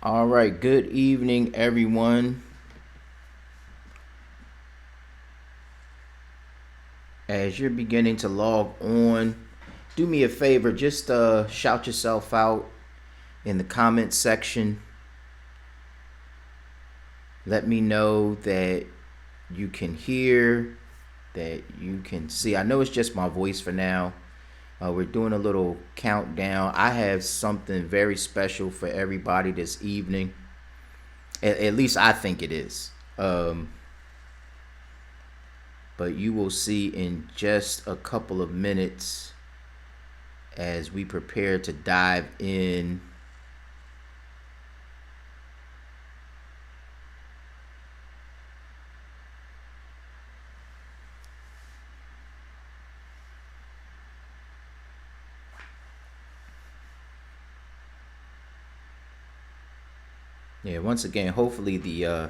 All right, good evening, everyone. As you're beginning to log on, do me a favor, just shout yourself out in the comment section. Let me know that you can hear, that you can see. I know it's just my voice for now. We're doing a little countdown. I have something very special for everybody this evening. At least I think it is. But you will see in just a couple of minutes as we prepare to dive in. Yeah, once again, hopefully the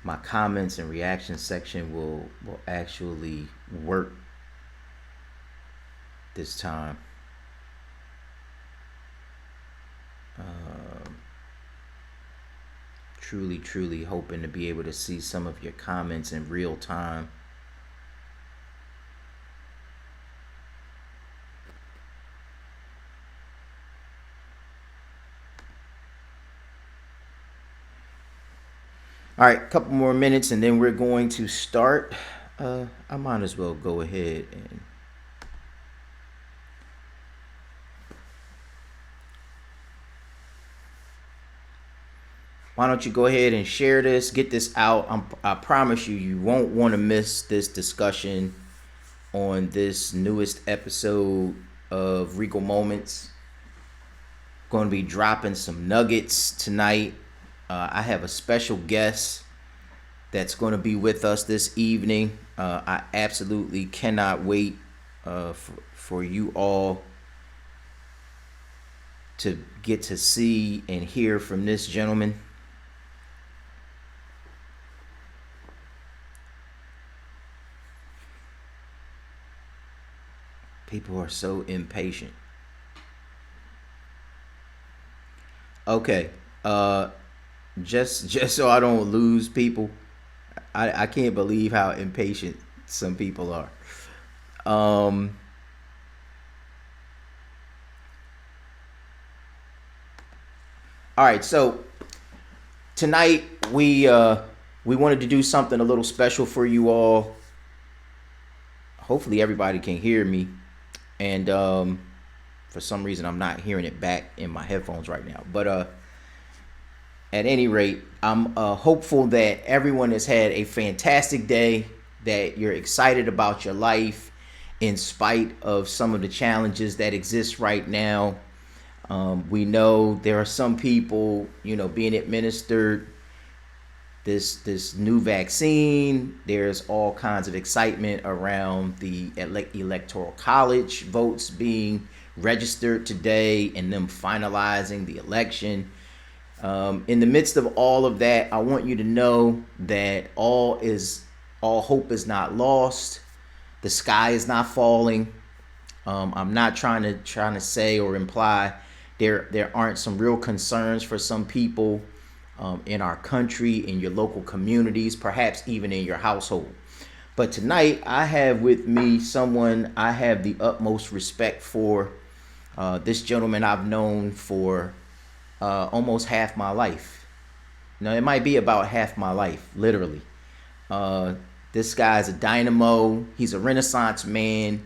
my comments and reaction section will actually work this time. Truly hoping to be able to see some of your comments in real time. All right, a couple more minutes and then we're going to start. I might as well go ahead and why don't you go ahead and share this, get this out. I promise you won't want to miss this discussion on this newest episode of Regal Moments. Going to be dropping some nuggets tonight. I have a special guest that's going to be with us this evening. I absolutely cannot wait for you all to get to see and hear from this gentleman. People are so impatient. Okay. Just so I don't lose people, I can't believe how impatient some people are. All right, so tonight we wanted to do something a little special for you all. Hopefully everybody can hear me, and for some reason I'm not hearing it back in my headphones right now. But at any rate, I'm hopeful that everyone has had a fantastic day, that you're excited about your life in spite of some of the challenges that exist right now. We know there are some people, being administered this new vaccine. There's all kinds of excitement around the electoral college votes being registered today and them finalizing the election. In the midst of all of that, I want you to know that all hope is not lost. The sky is not falling. I'm not trying to say or imply there aren't some real concerns for some people in our country, in your local communities, perhaps even in your household. But tonight, I have with me someone I have the utmost respect for. This gentleman I've known for almost half my life. Now, it might be about half my life, literally. This guy's a dynamo. He's a Renaissance man.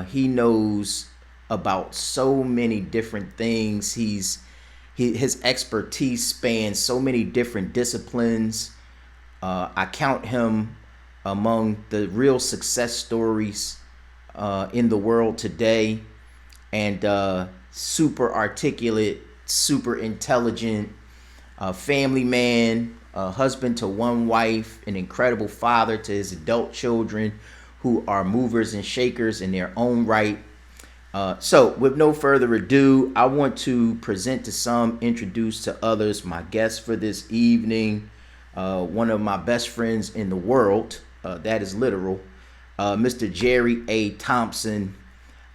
He knows about so many different things. His expertise spans so many different disciplines. I count him among the real success stories in the world today, and super articulate, super intelligent, family man, husband to one wife, an incredible father to his adult children who are movers and shakers in their own right. So with no further ado, I want to present to some, introduce to others, my guest for this evening, one of my best friends in the world, that is literal, Mr. Jerry A. Thompson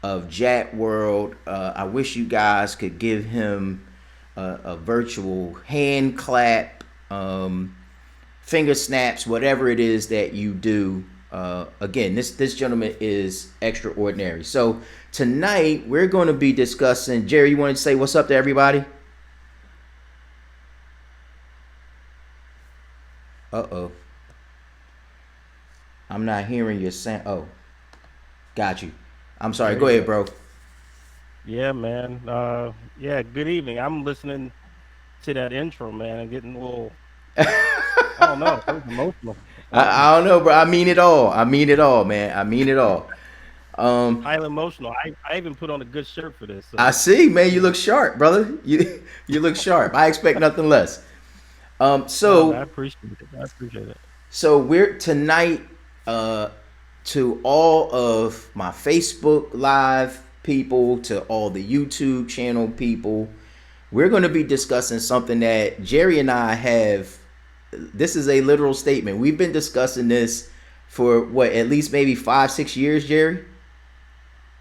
of Jat World. I wish you guys could give him a virtual hand clap, finger snaps, whatever it is that you do. Again, this gentleman is extraordinary. So tonight we're going to be discussing. Jerry, you want to say what's up to everybody? Uh-oh, I'm not hearing your sound. Oh, got you. I'm sorry. There Go you ahead, go. bro. Yeah, man. Yeah, good evening. I'm listening to that intro, man. I'm getting a little, I don't know, it was emotional. I don't know, bro. I mean it all. I mean it all, man. I mean it all. Um, Highly emotional. I even put on a good shirt for this, I so see, man. You yeah. look sharp, brother. You look sharp. I expect nothing less. Um, No, man, I so appreciate it. I appreciate it. so we're tonight. Uh, to all of my Facebook Live people, to all the YouTube channel people, we're going to be discussing something that Jerry and I have. This is a literal statement. We've been discussing this for what, at least maybe 5, 6 years, Jerry.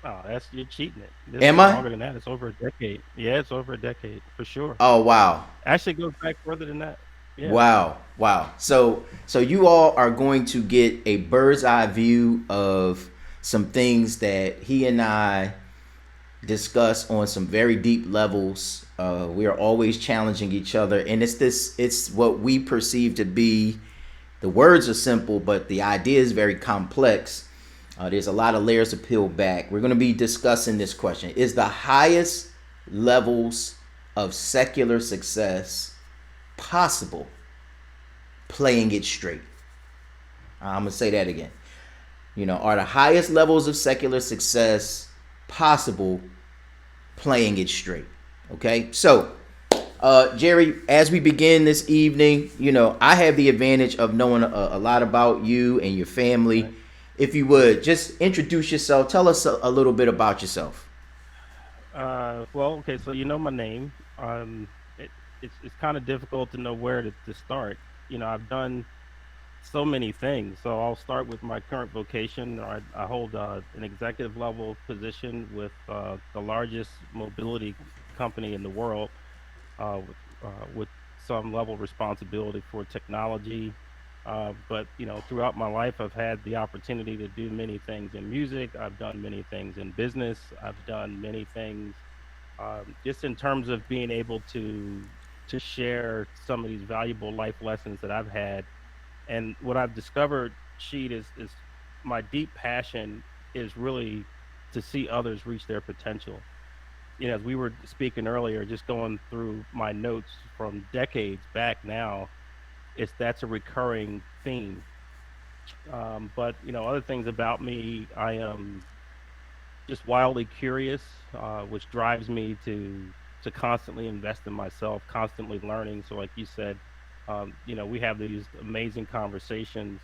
Oh, that's you're cheating it. This Am is I? longer than that. It's over a decade. Yeah, it's over a decade for sure. Oh wow. Actually, it goes back further than that. Yeah. Wow, wow. So you all are going to get a bird's eye view of some things that he and I discuss on some very deep levels. We are always challenging each other, and it's what we perceive to be. The words are simple, but the idea is very complex. There's a lot of layers to peel back. We're going to be discussing this question: is the highest levels of secular success possible playing it straight? I'm gonna say that again. Are the highest levels of secular success possible playing it straight? Okay, so Jerry, as we begin this evening, I have the advantage of knowing a lot about you and your family. Right. If you would just introduce yourself, tell us a little bit about yourself. Well, okay, so you know my name. It, it's kind of difficult to know where to start. I've done so many things. So I'll start with my current vocation. I hold an executive level position with the largest mobility company in the world, with some level of responsibility for technology. But throughout my life, I've had the opportunity to do many things in music. I've done many things in business. I've done many things just in terms of being able to share some of these valuable life lessons that I've had. And what I've discovered, Sheet, is my deep passion is really to see others reach their potential. As we were speaking earlier, just going through my notes from decades back now, it's that's a recurring theme. But other things about me, I am just wildly curious, which drives me to constantly invest in myself, constantly learning. So, like you said, we have these amazing conversations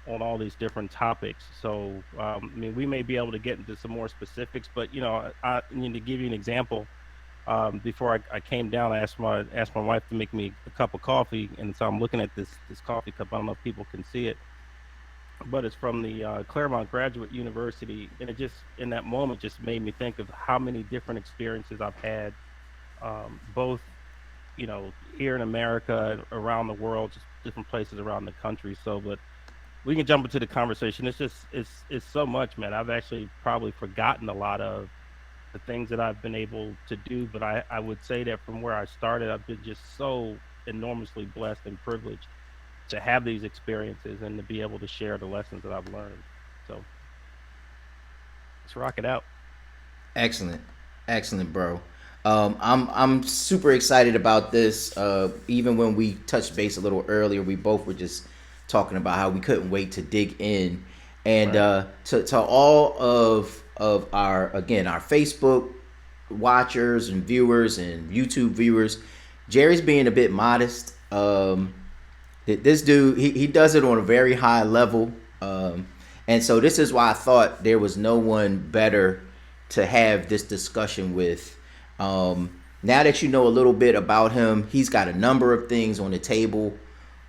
on all these different topics. So, I mean, we may be able to get into some more specifics, but I need to give you an example. Before I came down, I asked my wife to make me a cup of coffee, and so I'm looking at this coffee cup. I don't know if people can see it, but it's from the Claremont Graduate University, and it just in that moment just made me think of how many different experiences I've had, both here in America, around the world, just different places around the country. So, but we can jump into the conversation. It's so much, man. I've actually probably forgotten a lot of the things that I've been able to do, but I would say that from where I started, I've been just so enormously blessed and privileged to have these experiences and to be able to share the lessons that I've learned. So let's rock it out. Excellent, excellent, bro. I'm super excited about this. Even when we touched base a little earlier, we both were just talking about how we couldn't wait to dig in. And Right. to all of our Facebook watchers and viewers and YouTube viewers, Jerry's being a bit modest. This dude, he does it on a very high level. And so this is why I thought there was no one better to have this discussion with. Now that you know a little bit about him, he's got a number of things on the table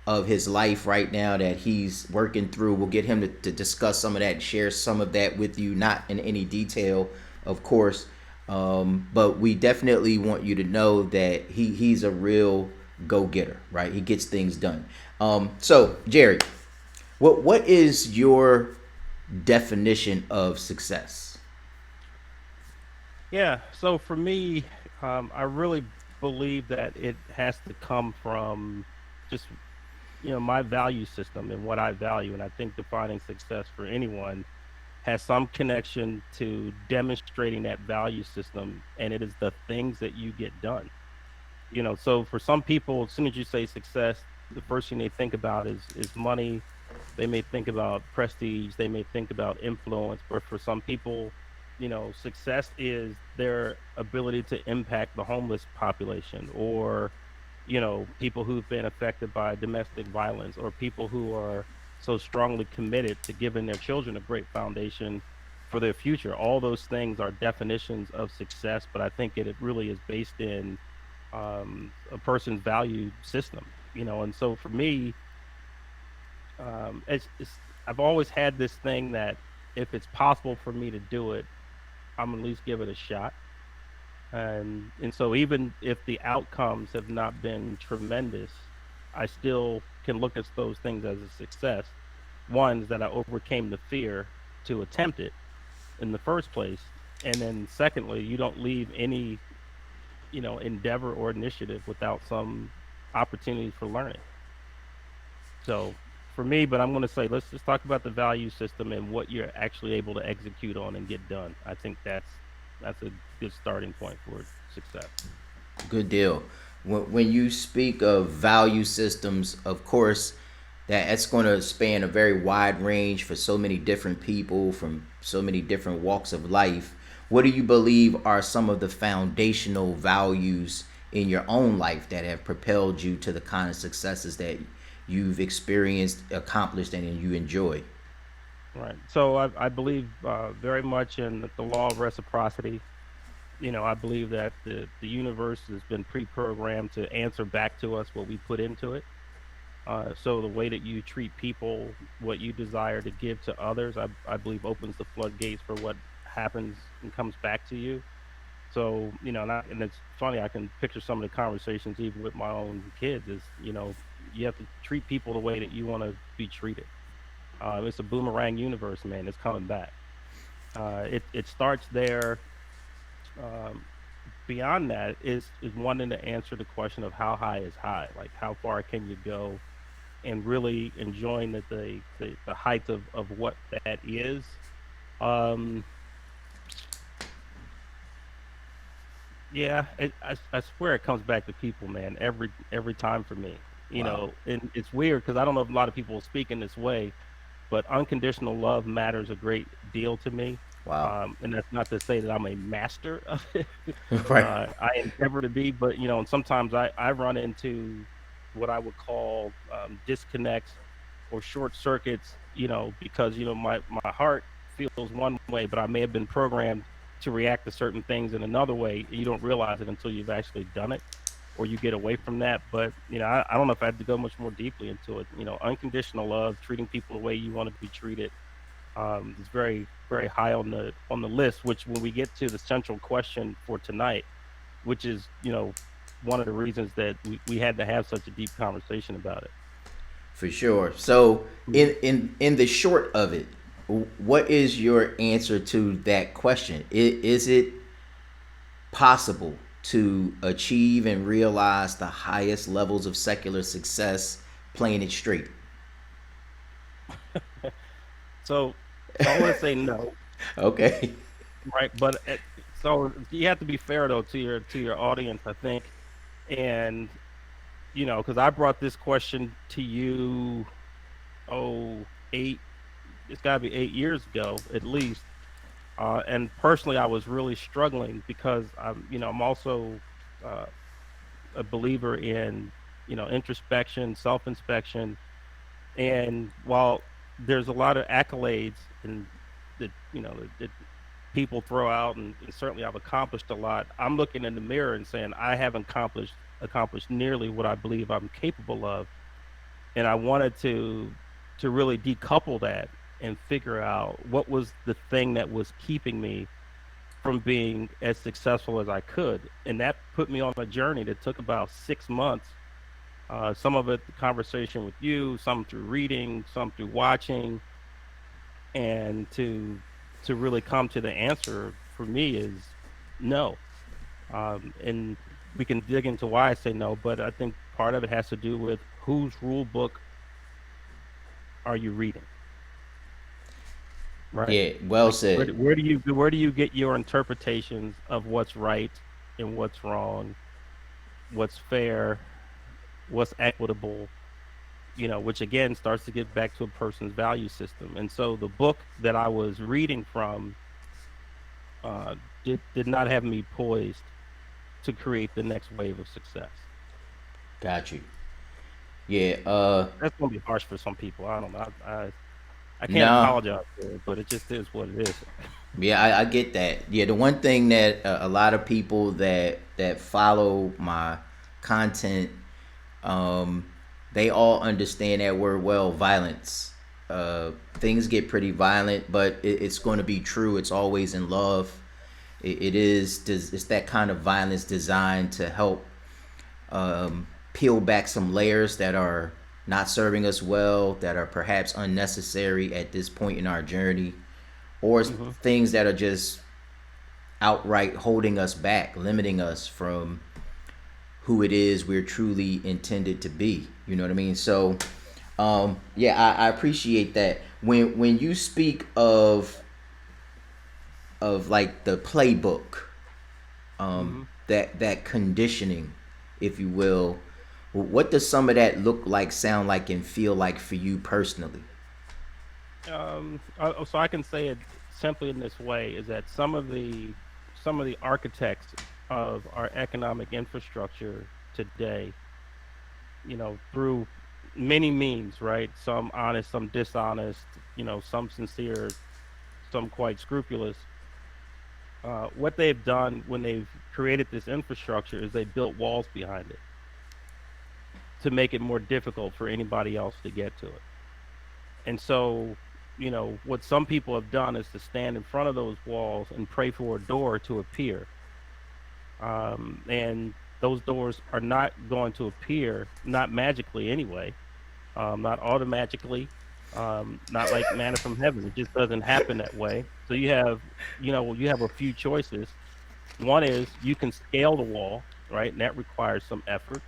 of his life right now that he's working through. We'll get him to discuss some of that and share some of that with you, not in any detail, of course. But we definitely want you to know that he's a real go getter, right? He gets things done. So Jerry, what is your definition of success? Yeah. So for me, I really believe that it has to come from just, my value system and what I value. And I think defining success for anyone has some connection to demonstrating that value system. And it is the things that you get done. So for some people, as soon as you say success, the first thing they think about is money. They may think about prestige, they may think about influence, but for some people, success is their ability to impact the homeless population, or people who've been affected by domestic violence, or people who are so strongly committed to giving their children a great foundation for their future. All those things are definitions of success, but I think it really is based in a person's value system, and so for me, I've always had this thing that if it's possible for me to do it, I'm at least give it a shot. And so even if the outcomes have not been tremendous, I still can look at those things as a success. One is that I overcame the fear to attempt it in the first place. And then secondly, you don't leave any, endeavor or initiative without some opportunities for learning. So for me, but I'm going to say, let's just talk about the value system and what you're actually able to execute on and get done. I think that's a good starting point for success. Good deal. When you speak of value systems, of course, that's going to span a very wide range for so many different people from so many different walks of life. What do you believe are some of the foundational values in your own life that have propelled you to the kind of successes that you've experienced, accomplished, and you enjoy? Right. So I believe very much in the law of reciprocity. I believe that the universe has been pre-programmed to answer back to us what we put into it. So the way that you treat people, what you desire to give to others, I believe opens the floodgates for what happens and comes back to you. So, and it's funny, I can picture some of the conversations even with my own kids is, you have to treat people the way that you want to be treated. It's a boomerang universe, man. It's coming back. It starts there. Um, Beyond that is wanting to answer the question of how high is high, like how far can you go, and really enjoying the height of what that is. Um, Yeah, I swear it comes back to people, man. Every time for me, Wow. and it's weird because I don't know if a lot of people speak in this way, but unconditional love matters a great deal to me. Wow. And that's not to say that I'm a master of it. Right. I endeavor to be, but and sometimes I run into what I would call disconnects or short circuits, because my heart feels one way, but I may have been programmed to react to certain things in another way. You don't realize it until you've actually done it or you get away from that. But I don't know if I had to go much more deeply into it. Unconditional love, treating people the way you want to be treated, is very, very high on the list. Which, when we get to the central question for tonight, which is one of the reasons that we had to have such a deep conversation about it. For sure. So, Mhm. in the short of it, what is your answer to that question? Is it possible to achieve and realize the highest levels of secular success playing it straight? So, so I'm going to say no, Okay. right? But so you have to be fair though to your audience, I think, and because I brought this question to you, oh, eight, it's got to be 8 years ago at least. And personally, I was really struggling because I'm also uh, a believer in, introspection, self-inspection, and while there's a lot of accolades and that that people throw out, and certainly I've accomplished a lot, I'm looking in the mirror and saying I haven't accomplished nearly what I believe I'm capable of, and I wanted to really decouple that and figure out what was the thing that was keeping me from being as successful as I could. And that put me on a journey that took about 6 months. Some of it, the conversation with you, some through reading, some through watching, and to really come to the answer for me is no. And we can dig into why I say no, but I think part of it has to do with whose rule book are you reading, right? Yeah, well Like said. where do you get your interpretations of what's right and what's wrong, what's fair, what's equitable, which again starts to get back to a person's value system. And so the book that I was reading from did not have me poised to create the next wave of success. Got you. Yeah. That's gonna be harsh for some people. I don't know. I can't Nah. apologize for it, but it just is what it is. Yeah, I get that. Yeah, the one thing that a lot of people that follow my content, um, they all understand that word well. Violence. Things get pretty violent, but it's going to be true. It's always in love. It is. It's that kind of violence designed to help peel back some layers that are not serving us well, that are perhaps unnecessary at this point in our journey, or Hmm. things that are just outright holding us back, limiting us from who it is we're truly intended to be. You know what I mean? So, yeah, I appreciate that. When you speak of like the playbook, Hmm. that conditioning, if you will, what does some of that look like, sound like, and feel like for you personally? So I can say it simply in this way: is that some of the architects of our economic infrastructure today, through many means, right? Some honest, some dishonest, some sincere, some quite scrupulous. What they've done when they've created this infrastructure is they built walls behind it to make it more difficult for anybody else to get to it. And so, what some people have done is to stand in front of those walls and pray for a door to appear. And those doors are not going to appear, not magically anyway, not automatically, not like manna from heaven. It just doesn't happen that way. So you have a few choices. One is you can scale the wall, right? And that requires some effort.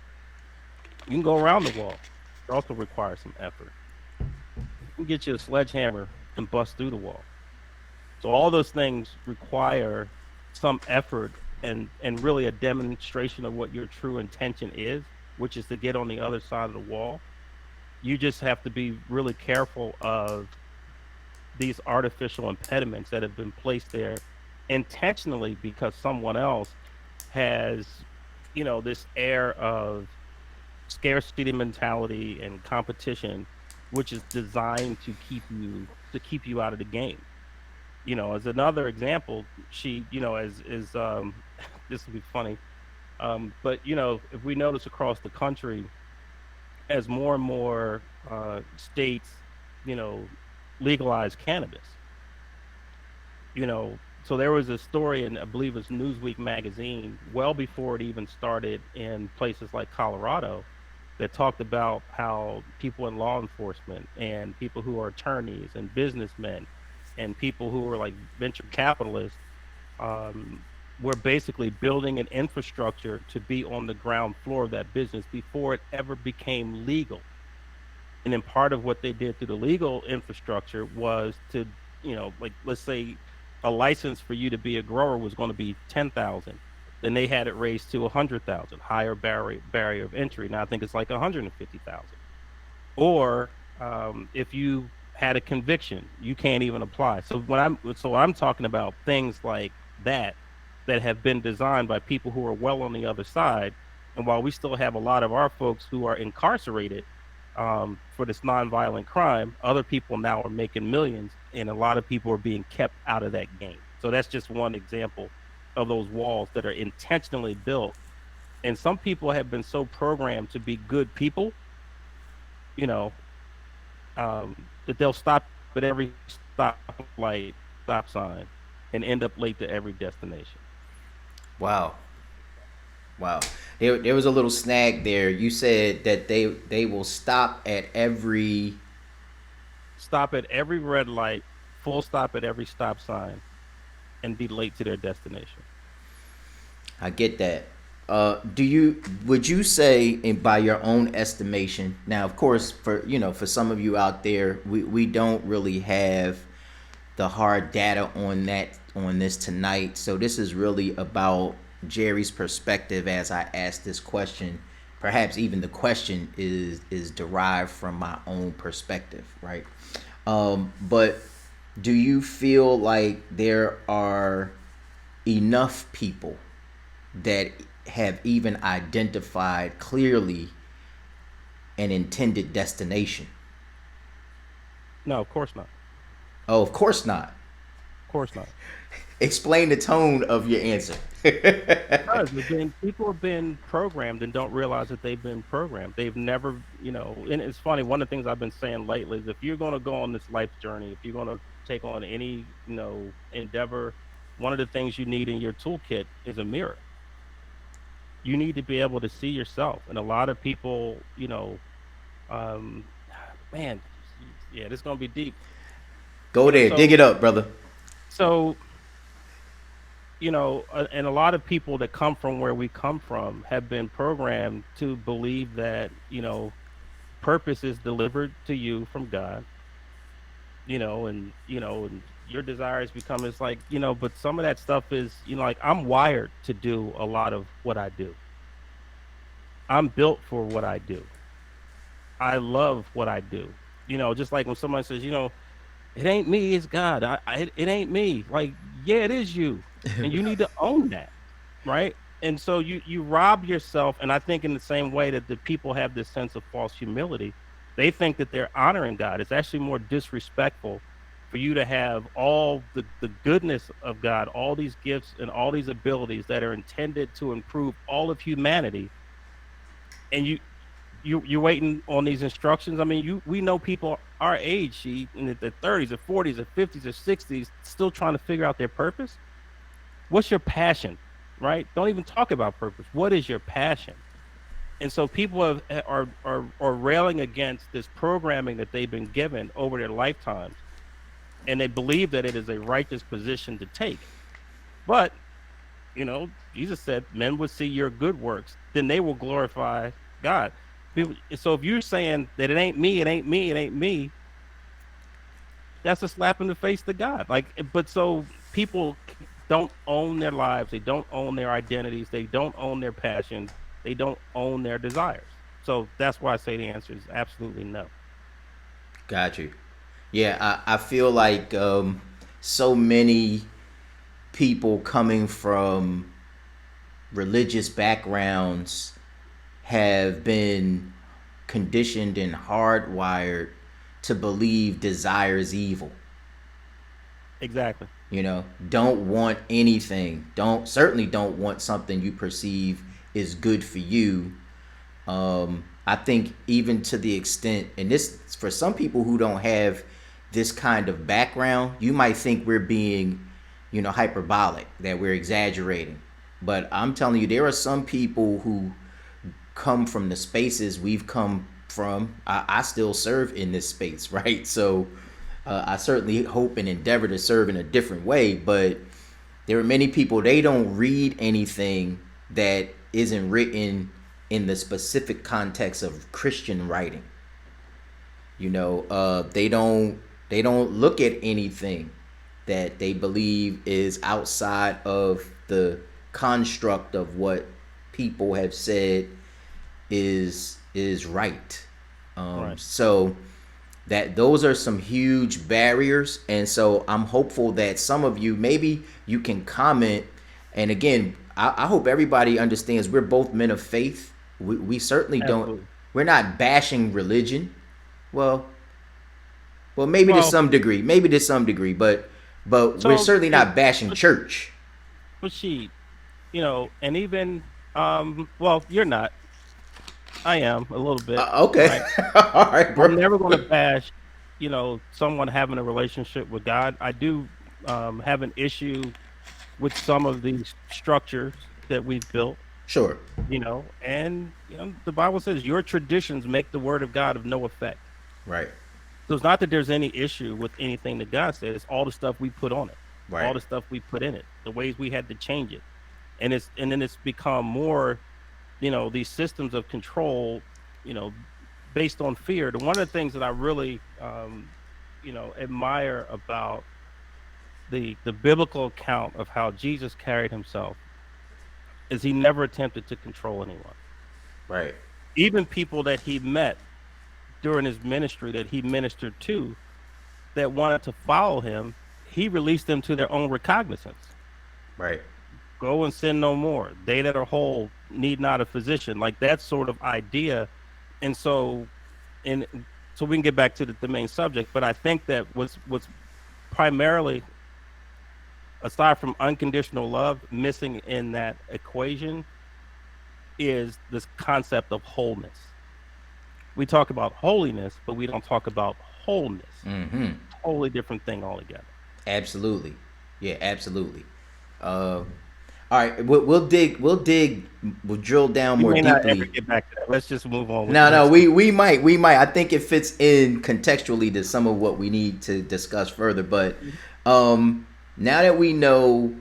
You can go around the wall. It also requires some effort. You can get you a sledgehammer and bust through the wall. So all those things require some effort and really a demonstration of what your true intention is, which is to get on the other side of the wall. You just have to be really careful of these artificial impediments that have been placed there intentionally because someone else has, this air of scarcity mentality and competition, which is designed to keep you out of the game. As another example, she, as this will be funny, but if we notice across the country, as more and more states, you know, legalize cannabis, so there was a story in, I believe it's Newsweek magazine, well before it even started in places like Colorado, that talked about how people in law enforcement and people who are attorneys and businessmen and people who are like venture capitalists, um, were basically building an infrastructure to be on the ground floor of that business before it ever became legal. And then part of what they did through the legal infrastructure was to, like let's say a license for you to be a grower was going to be 10,000. Then they had it raised to 100,000, higher barrier of entry. Now I think it's like 150,000. Or if you had a conviction, you can't even apply. So I'm talking about things like that have been designed by people who are well on the other side. And while we still have a lot of our folks who are incarcerated for this nonviolent crime, other people now are making millions, and a lot of people are being kept out of that game. So that's just one example of those walls that are intentionally built. And some people have been so programmed to be good people, you know, that they'll stop at every stoplight, stop sign. and end up late to every destination. Wow. Wow. There was a little snag there. You said that they will stop at every. Stop at every red light, full stop at every stop sign, and be late to their destination. I get that. Do you would you say, in by your own estimation? Now, of course, for for some of you out there, we don't really have the hard data on this tonight. So this is really about Jerry's perspective as I ask this question. Perhaps even the question is derived from my own perspective, right? But do you feel like there are enough people that have even identified clearly an intended destination? No, of course not. Oh, of course not. Of course not. Explain the tone of your answer. Because people have been programmed and don't realize that they've been programmed. They've never, and it's funny. One of the things I've been saying lately is if you're going to go on this life journey, if you're going to take on any, endeavor, one of the things you need in your toolkit is a mirror. You need to be able to see yourself. And a lot of people, um, man, yeah, this is going to be deep. Go You know, there, dig it so, up, brother. so, and a lot of people that come from where we come from have been programmed to believe that, purpose is delivered to you from God, and your desires become it's like, but some of that stuff is, like I'm wired to do a lot of what I do. I'm built for what I do. I love what I do. Just like when someone says, it ain't me, it's God. It ain't me. Like, yeah, it is you. And you need to own that, right? And so you rob yourself, and I think in the same way that the people have this sense of false humility, they think that they're honoring God. It's actually more disrespectful for you to have all the goodness of God, all these gifts and all these abilities that are intended to improve all of humanity, and you're waiting on these instructions. I mean, we know people our age, in the 30s or 40s or 50s or 60s, still trying to figure out their purpose. What's your passion, right? Don't even talk about purpose. What is your passion? And so people are railing against this programming that they've been given over their lifetimes, and they believe that it is a righteous position to take. But Jesus said, "Men will see your good works, then they will glorify God." So if you're saying that it ain't me, it ain't me, it ain't me, that's a slap in the face to God. Like, but so people don't own their lives, they don't own their identities, they don't own their passions, they don't own their desires. So that's why I say the answer is absolutely no. Got you. Yeah, I feel like so many people coming from religious backgrounds have been conditioned and hardwired to believe desire is evil. Exactly. Don't want anything. Don't want something you perceive is good for you. I think even to the extent, and this for some people who don't have this kind of background, you might think we're being, hyperbolic, that we're exaggerating. But I'm telling you, there are some people who come from the spaces we've come from. I still serve in this space, right? So I certainly hope and endeavor to serve in a different way. But there are many people, they don't read anything that isn't written in the specific context of Christian writing. They don't look at anything that they believe is outside of the construct of what people have said is right. Right. So that those are some huge barriers, and so I'm hopeful that some of you, maybe you can comment. And again, I hope everybody understands we're both men of faith. We certainly don't. Absolutely. We're not bashing religion. Well, well, maybe to Well, some degree, but we're so certainly not bashing but, church. but she, and even well, you're not. I am a little bit, Okay, right? all right, I'm bro. never going to bash, someone having a relationship with God. I do. have an issue with some of these structures that we've built, Sure. and the Bible says your traditions make the word of God of no effect. Right. So it's not that there's any issue with anything that God said. It's all the stuff we put on it, all Right. the stuff we put in it, the ways we had to change it, and then it's become more, these systems of control, you know, based on fear. The one of the things that I really, admire about the biblical account of how Jesus carried himself is he never attempted to control anyone. Right. Even people that he met during his ministry that he ministered to that wanted to follow him, he released them to their own recognizance. Right. Go and sin no more. They that are whole need not a physician. Like that sort of idea. And and so we can get back to the main subject. But I think that what's primarily, aside from unconditional love, missing in that equation is this concept of wholeness. We talk about holiness, but we don't talk about wholeness. Mm-hmm. Totally different thing altogether. Absolutely. Yeah, absolutely. Uh, all right, we'll drill down We more may not ever deeply. get back to that. Let's just move on with the No, no, next we topic. we might we might. I think it fits in contextually to some of what we need to discuss further. But now that we know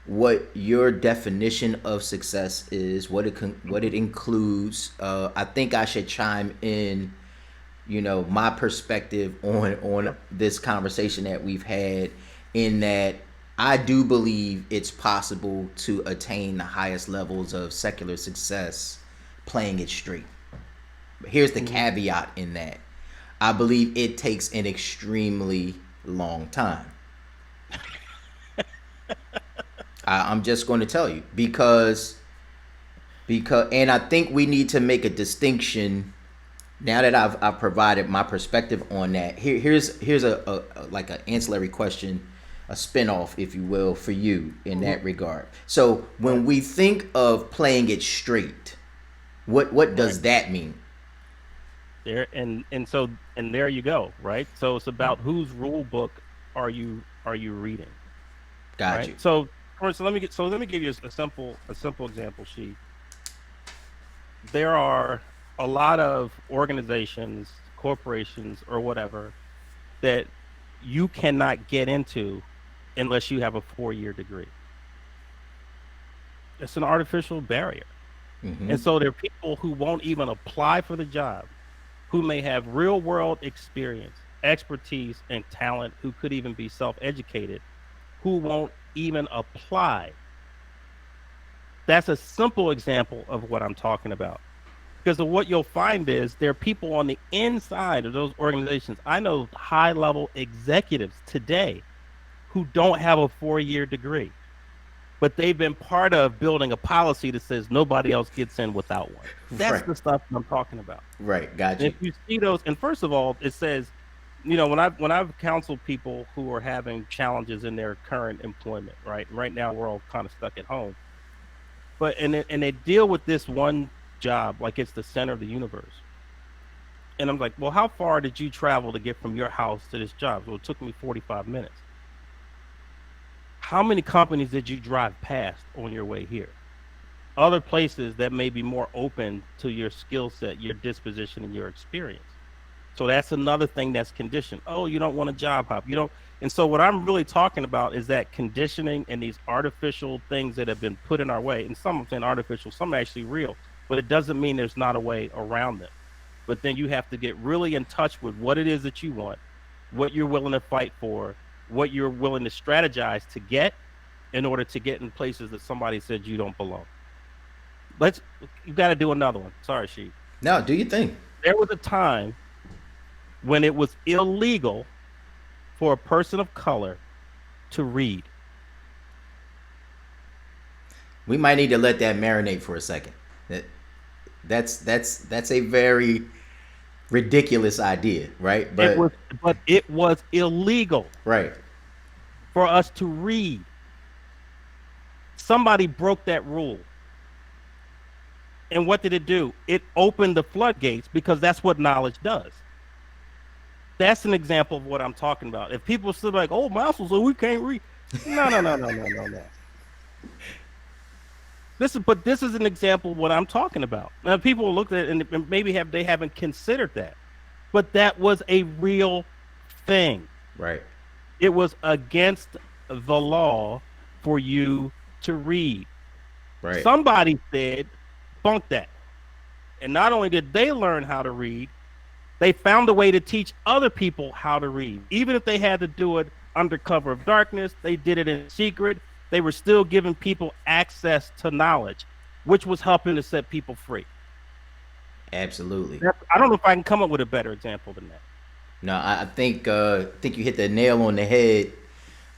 what your definition of success is, what it includes, I think I should chime in. My perspective on Yep. this conversation that we've had, in that I do believe it's possible to attain the highest levels of secular success playing it straight. Here's the Mhm. caveat in that I believe it takes an extremely long time. I'm just going to tell you because and I think we need to make a distinction. Now that I've provided my perspective on that, here's a like an ancillary question, a spinoff, if you will, for you in Mhm. that regard. So Right. when we think of playing it straight, what Right. does that mean? And there you go, right? So it's about whose rule book are you reading, Got right? you. So let me give you a simple example sheet. There are a lot of organizations, corporations, or whatever that you cannot get into unless you have a 4-year degree. It's an artificial barrier. Mm-hmm. And so there are people who won't even apply for the job, who may have real world experience, expertise, and talent, who could even be self educated, who won't even apply. That's a simple example of what I'm talking about. Because of what you'll find is there are people on the inside of those organizations. I know high level executives today who don't have a 4-year degree, but they've been part of building a policy that says nobody else gets in without one. That's Right. the stuff I'm talking about. Right. Got And you. if you see those, and first of all, it says, when I've counseled people who are having challenges in their current employment, right? Right now we're all kind of stuck at home. But and they deal with this one job like it's the center of the universe. And I'm like, well, how far did you travel to get from your house to this job? Well, it took me 45 minutes. How many companies did you drive past on your way here? Other places that may be more open to your skill set, your disposition, and your experience. So that's another thing that's conditioned. Oh, you don't want a job hop. You don't. And so what I'm really talking about is that conditioning and these artificial things that have been put in our way. And some of them artificial, some are actually real, but it doesn't mean there's not a way around them. But then you have to get really in touch with what it is that you want, what you're willing to fight for, what you're willing to strategize to get in order to get in places that somebody said you don't belong. Let's You got to do another one. Sorry, she. Now, do you think There was a time when it was illegal for a person of color to read. we might need to let that marinate for a second? That that's a very ridiculous idea, right? It But was but it was illegal right. for us to read. Somebody broke that rule. And what did it do? It opened the floodgates because that's what knowledge does. That's an example of what I'm talking about. If people still like, oh, muscles, so we can't read. No, no, no, no, no, no, no. This is an example of what I'm talking about. Now people look at it and maybe they haven't considered that, but that was a real thing. Right. It was against the law for you to read. Right. Somebody said, bunk that. And not only did they learn how to read, they found a way to teach other people how to read. Even if they had to do it under cover of darkness, they did it in secret. They were still giving people access to knowledge, which was helping to set people free. Absolutely. I don't know if I can come up with a better example than that. No, I think you hit the nail on the head.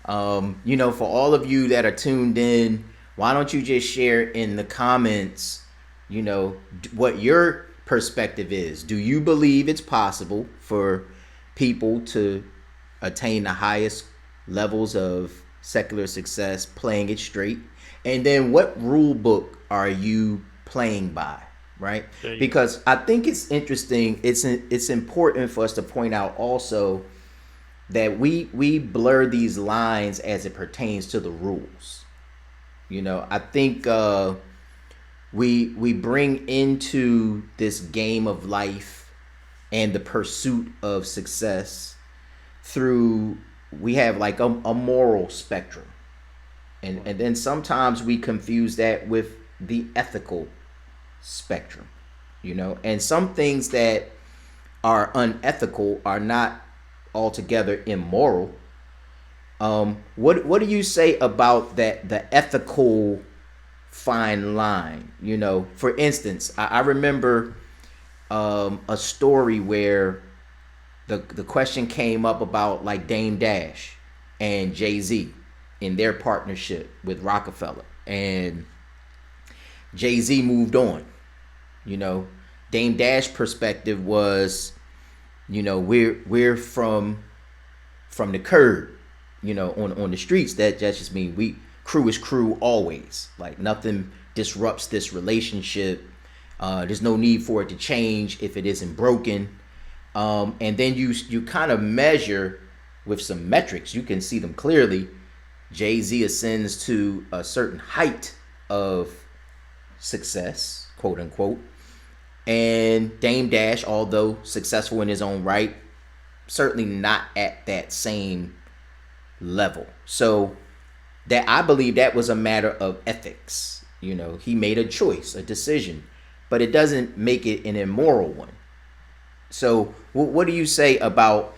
For all of you that are tuned in, why don't you just share in the comments, what your perspective is? Do you believe it's possible for people to attain the highest levels of secular success playing it straight? And then what rule book are you playing by? Right? There you go. Because I think it's interesting. It's important for us to point out also that we blur these lines as it pertains to the rules. I think we bring into this game of life and the pursuit of success through, we have like a moral spectrum, and then sometimes we confuse that with the ethical spectrum. And some things that are unethical are not altogether immoral. What do you say about that, the ethical fine line? For instance, I remember a story where the question came up about like Dame Dash and Jay-Z in their partnership with Rockefeller, and Jay-Z moved on. You know, Dame Dash perspective was, we're from the curb, on the streets. That just mean we crew is crew always. Like nothing disrupts this relationship. There's no need for it to change if it isn't broken. And then you kind of measure with some metrics. You can see them clearly. Jay-Z ascends to a certain height of success, quote unquote. And Dame Dash, although successful in his own right, certainly not at that same level. So that, I believe, that was a matter of ethics. He made a choice, a decision, but it doesn't make it an immoral one. So what do you say about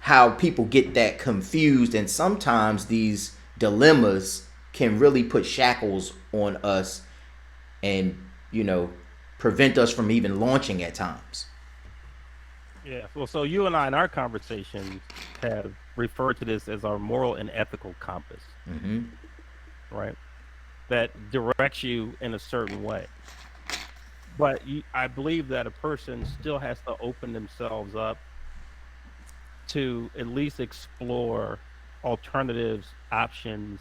how people get that confused, and sometimes these dilemmas can really put shackles on us and, prevent us from even launching at times? Yeah. Well, so you and I in our conversations have referred to this as our moral and ethical compass, Mm-hmm. right? That directs you in a certain way. But I believe that a person still has to open themselves up to at least explore alternatives, options.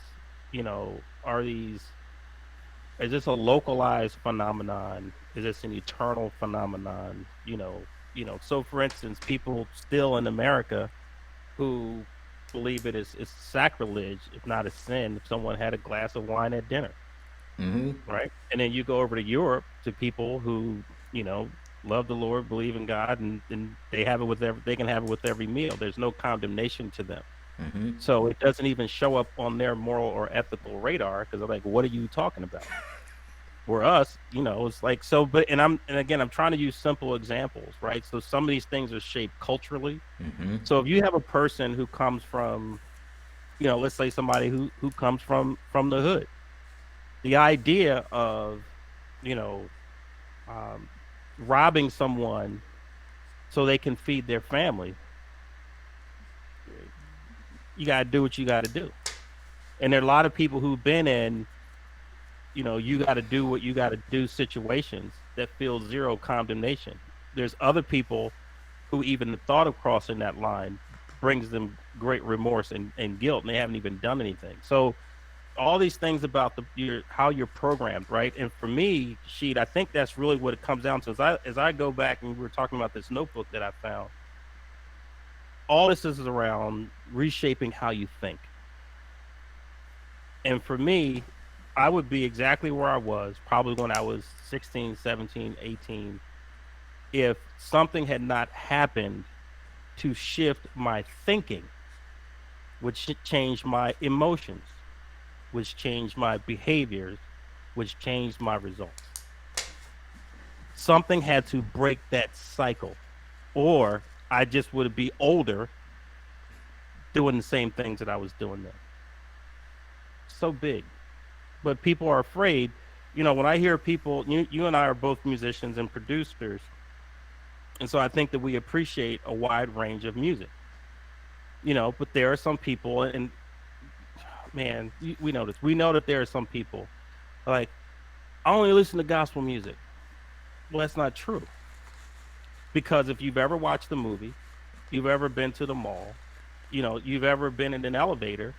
Are these, is this a localized phenomenon? Is this an eternal phenomenon? So for instance, people still in America who believe it's sacrilege, if not a sin, if someone had a glass of wine at dinner, Mm-hmm. right? And then you go over to Europe to people who, you know, love the Lord, believe in God, and they have it with they can have it with every meal. There's no condemnation to them. Mm-hmm. So it doesn't even show up on their moral or ethical radar because they're like, what are you talking about? For us, it's like so, but and again, I'm trying to use simple examples, right? So some of these things are shaped culturally. Mm-hmm. So if you have a person who comes from, let's say somebody who comes from the hood, the idea of, you know, um, robbing someone so they can feed their family, you got to do what you got to do. And there are a lot of people who've been in, you got to do what you got to do situations that feel zero condemnation. There's other people who even the thought of crossing that line brings them great remorse and guilt, and they haven't even done anything. So all these things about how you're programmed, right? And for me, Sheed, I think that's really what it comes down to. As I go back and we were talking about this notebook that I found, all this is around reshaping how you think. And for me, I would be exactly where I was probably when I was 16, 17, 18, if something had not happened to shift my thinking, which changed my emotions, which changed my behaviors, which changed my results. Something had to break that cycle, or I just would be older doing the same things that I was doing then. So big. But people are afraid. When I hear people, you and I are both musicians and producers. And so I think that we appreciate a wide range of music, but there are some people, and man, we know this. We know that there are some people like, I only listen to gospel music. Well, that's not true. Because if you've ever watched the movie, you've ever been to the mall, you've ever been in an elevator,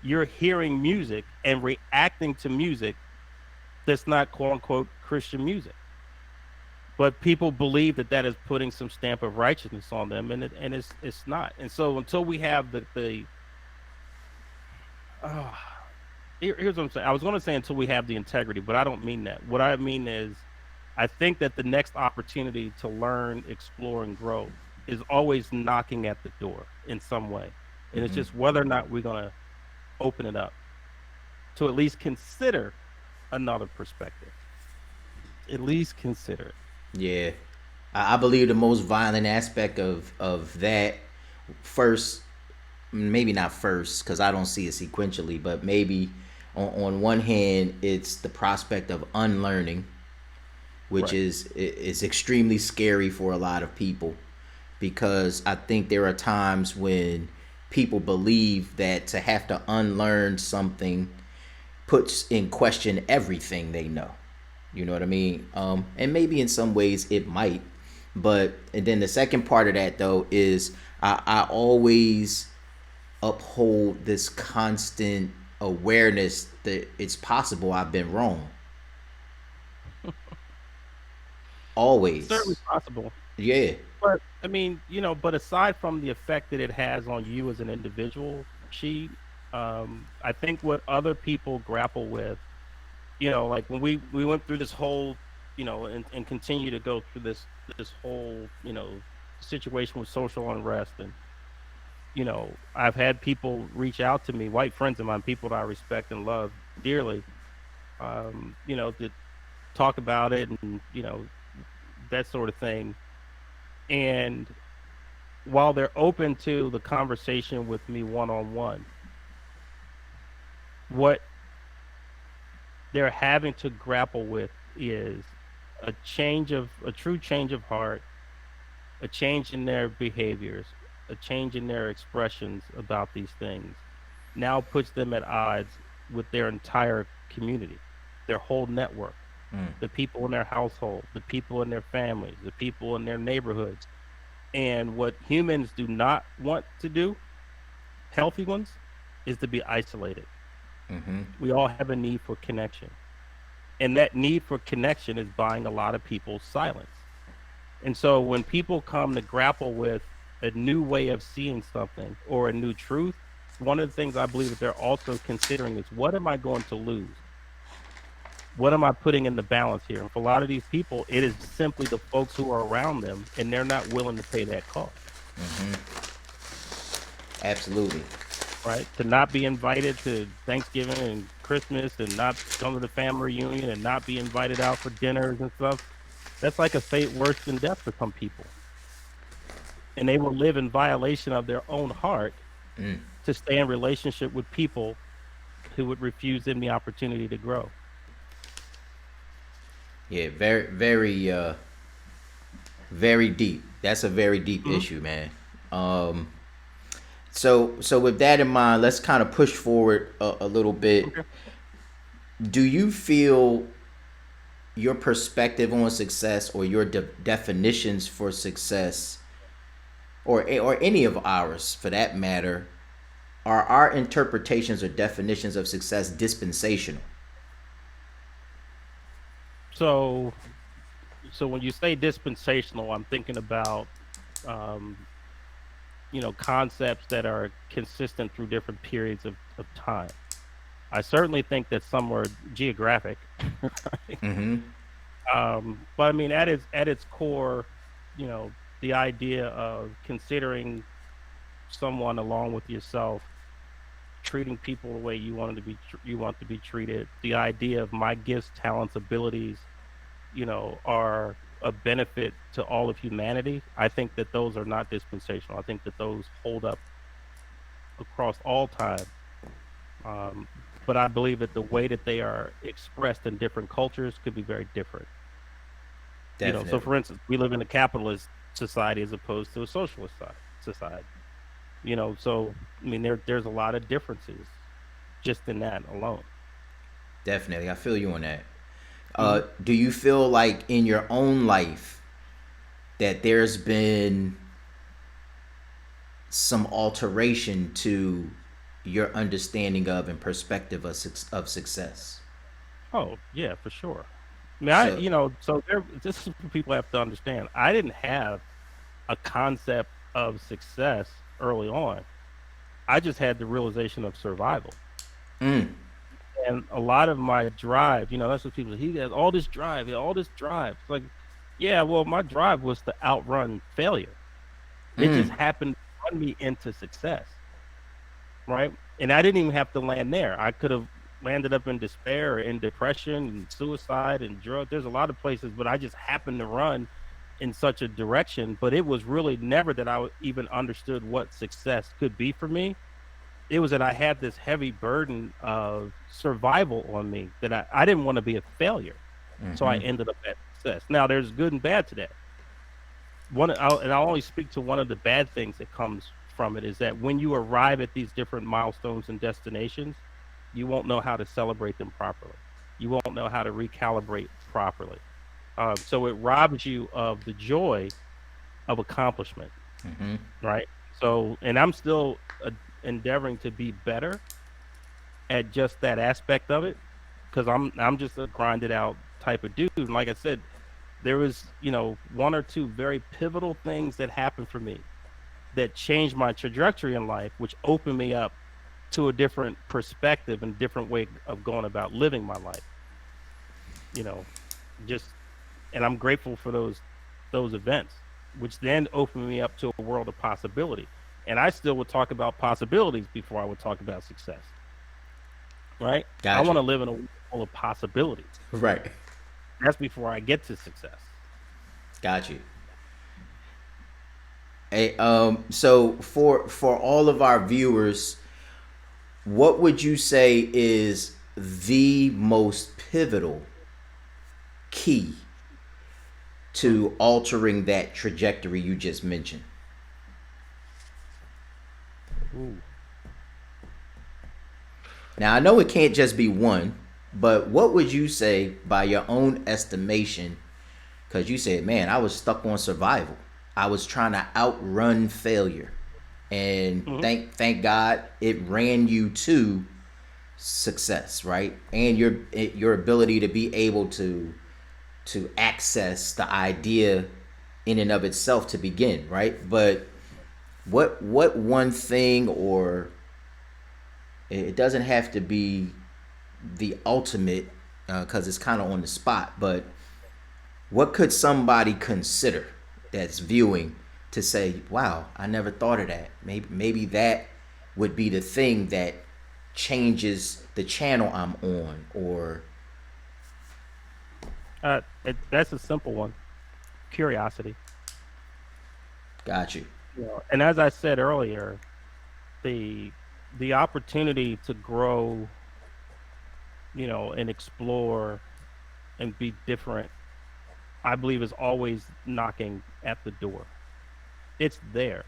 you're hearing music and reacting to music that's not quote unquote Christian music. But people believe that that is putting some stamp of righteousness on them, and it's not. And so until we have the uh, here's what I'm saying. I was going to say until we have the integrity, but I don't mean that. What I mean is, I think that the next opportunity to learn, explore, and grow is always knocking at the door in some way, and it's just whether or not we're going to open it up to at least consider another perspective. At least consider it. Yeah, I believe the most violent aspect of that first, maybe not first because I don't see it sequentially, but maybe on one hand it's the prospect of unlearning, which Right. is extremely scary for a lot of people because I think there are times when people believe that to have to unlearn something puts in question everything they know. You know what I mean? And maybe in some ways it might, but and then the second part of that though is I always uphold this constant awareness that it's possible I've been wrong. Certainly Always. possible. Yeah. But I mean, but aside from the effect that it has on you as an individual, I think what other people grapple with, like when we went through this whole, and continue to go through this whole, situation with social unrest, and I've had people reach out to me, white friends of mine, people that I respect and love dearly, to talk about it and that sort of thing. And while they're open to the conversation with me one on one, what they're having to grapple with is a true change of heart, a change in their behaviors, a change in their expressions about these things now puts them at odds with their entire community, their whole network, the people in their household, the people in their families, the people in their neighborhoods. And what humans do not want to do, healthy ones, is to be isolated. We all have a need for connection. And that need for connection is buying a lot of people's silence. And so when people come to grapple with a new way of seeing something or a new truth, one of the things I believe that they're also considering is, what am I going to lose? What am I putting in the balance here? And for a lot of these people, it is simply the folks who are around them, and they're not willing to pay that cost. Absolutely. Right? To not be invited to Thanksgiving and Christmas and not come to the family reunion and not be invited out for dinners and stuff. That's like a fate worse than death for some people. And they will live in violation of their own heart to stay in relationship with people who would refuse them the opportunity to grow. Yeah, very deep. That's a very deep Mhm. issue, man. Um so with that in mind, let's kind of push forward a little bit. Okay. Do you feel your perspective on success or your definitions for success or any of ours for that matter are our interpretations or definitions of success dispensational? So, so when you say dispensational, I'm thinking about, um, concepts that are consistent through different periods of time. I certainly think that some are geographic, right? But I mean, at its core, you know, the idea of considering someone along with yourself, treating people the way you want to be treated. The idea of my gifts, talents, abilities, are a benefit to all of humanity. I think that those are not dispensational. I think that those hold up across all time. Um, but I believe that the way that they are expressed in different cultures could be very different. So Definitely. for instance, we live in a capitalist society as opposed to a socialist society. So I mean, there's a lot of differences just in that alone. Definitely. I feel you on that. Hmm. Do you feel like in your own life that there's been some alteration to your understanding of and perspective of success? Oh yeah, for sure. I mean, So, so this is what people have to understand. I didn't have a concept of success early on. I just had the realization of survival. And a lot of my drive, that's what people say. He has all this drive, all this drive. It's like, yeah, well, my drive was to outrun failure. It just happened to run me into success, right? And I didn't even have to land there. I could have landed up in despair or in depression and suicide and drug. There's a lot of places, but I just happened to run in such a direction. But it was really never that even understood what success could be for me. It was that I had this heavy burden of survival on me that I didn't want to be a failure. So I ended up at success. Now there's good and bad to that. I'll only speak to one of the bad things that comes from it is that when you arrive at these different milestones and destinations, you won't know how to celebrate them properly. You won't know how to recalibrate properly. So it robs you of the joy of accomplishment, right? So, and I'm still endeavoring to be better at just that aspect of it because I'm just a grinded out type of dude. And like I said, there was one or two very pivotal things that happened for me that changed my trajectory in life, which opened me up to a different perspective and different way of going about living my life. You know, just and I'm grateful for those events, which then opened me up to a world of possibility. And I still would talk about possibilities before I would talk about success. Right? I got want you. to live in a world full of possibilities. Right. That's before I get to success. Got you. Hey, so for all of our viewers, what would you say is the most pivotal key Hmm. to altering that trajectory you just mentioned? Ooh. Now, I know it can't just be one, but what would you say by your own estimation? Because you said, man, I was stuck on survival. I was trying to outrun failure. And Hmm. thank God it ran you to success, right? And your ability to be able to access the idea in and of itself to begin, right? But what one thing, or it doesn't have to be the ultimate because it's kind of on the spot, but what could somebody consider that's viewing to say, wow, I never thought of that. Maybe that would be the thing that changes the channel I'm on, or That's a simple one. Curiosity. got you. And as I said earlier, the the opportunity to grow, and explore and be different, I believe is always knocking at the door. It's there.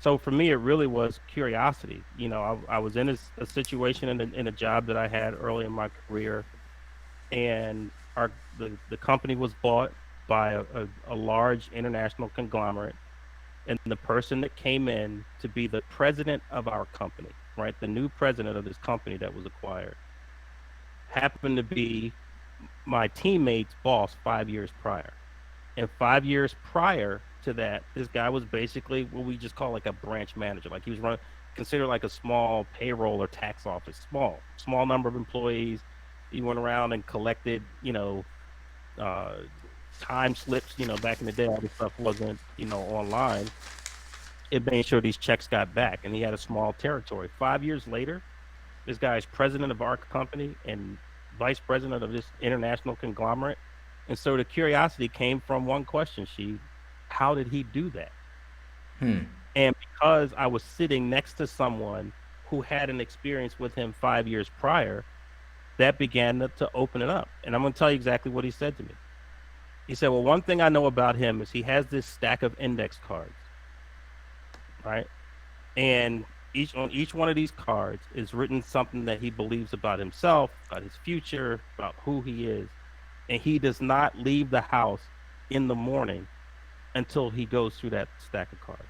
So for me, it really was curiosity. I was in a situation in a job that I had early in my career, and the company was bought by a large international conglomerate, and the person that came in to be the president of our company, right, the new president of this company that was acquired, happened to be my teammate's boss 5 years prior. And 5 years prior, to that, this guy was basically what we just call like a branch manager. Like he was running, considered like a small payroll or tax office, small number of employees. He went around and collected, uh, time slips. Back in the day, all this stuff wasn't, online. It made sure these checks got back, and he had a small territory. 5 years later, this guy is president of our company and vice president of this international conglomerate. And so the curiosity came from one question: she, how did he do that? And because I was sitting next to someone who had an experience with him 5 years prior, that began to open it up. And I'm going to tell you exactly what he said to me. He said, well, one thing I know about him is he has this stack of index cards, right? And each one of these cards is written something that he believes about himself, about his future, about who he is. And he does not leave the house in the morning until he goes through that stack of cards.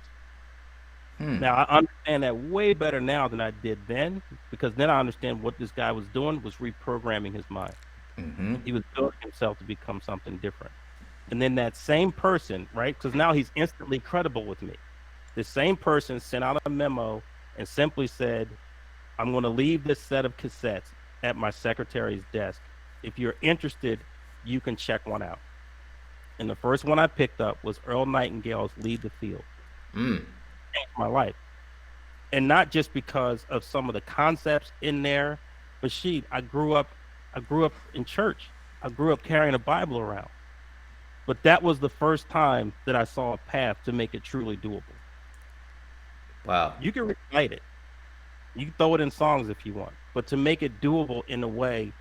Now I understand that way better now than I did then, because then I understand what this guy was doing was reprogramming his mind. He was building himself to become something different. And then that same person, right? Because now he's instantly credible with me. The same person sent out a memo and simply said, I'm going to leave this set of cassettes at my secretary's desk. If you're interested, you can check one out. And the first one I picked up was Earl Nightingale's Lead the Field. Changed my life. And not just because of some of the concepts in there, but I grew up in church. I grew up carrying a Bible around. But that was the first time that I saw a path to make it truly doable. Wow. You can recite it. You can throw it in songs if you want, but to make it doable in a way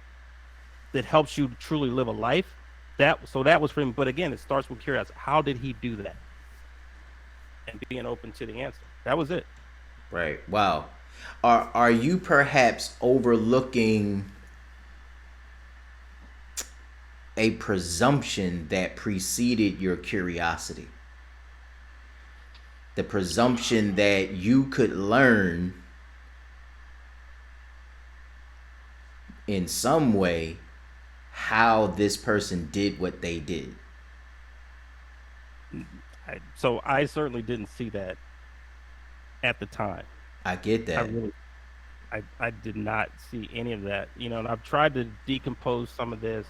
that helps you truly live a life, that was for him. But again, it starts with curiosity. How did he do that? And being open to the answer. That was it. Right. Wow. Are you perhaps overlooking a presumption that preceded your curiosity? The presumption that you could learn in some way how this person did what they did. So I certainly didn't see that at the time. I get I that. really, I did not see any of that. And I've tried to decompose some of this,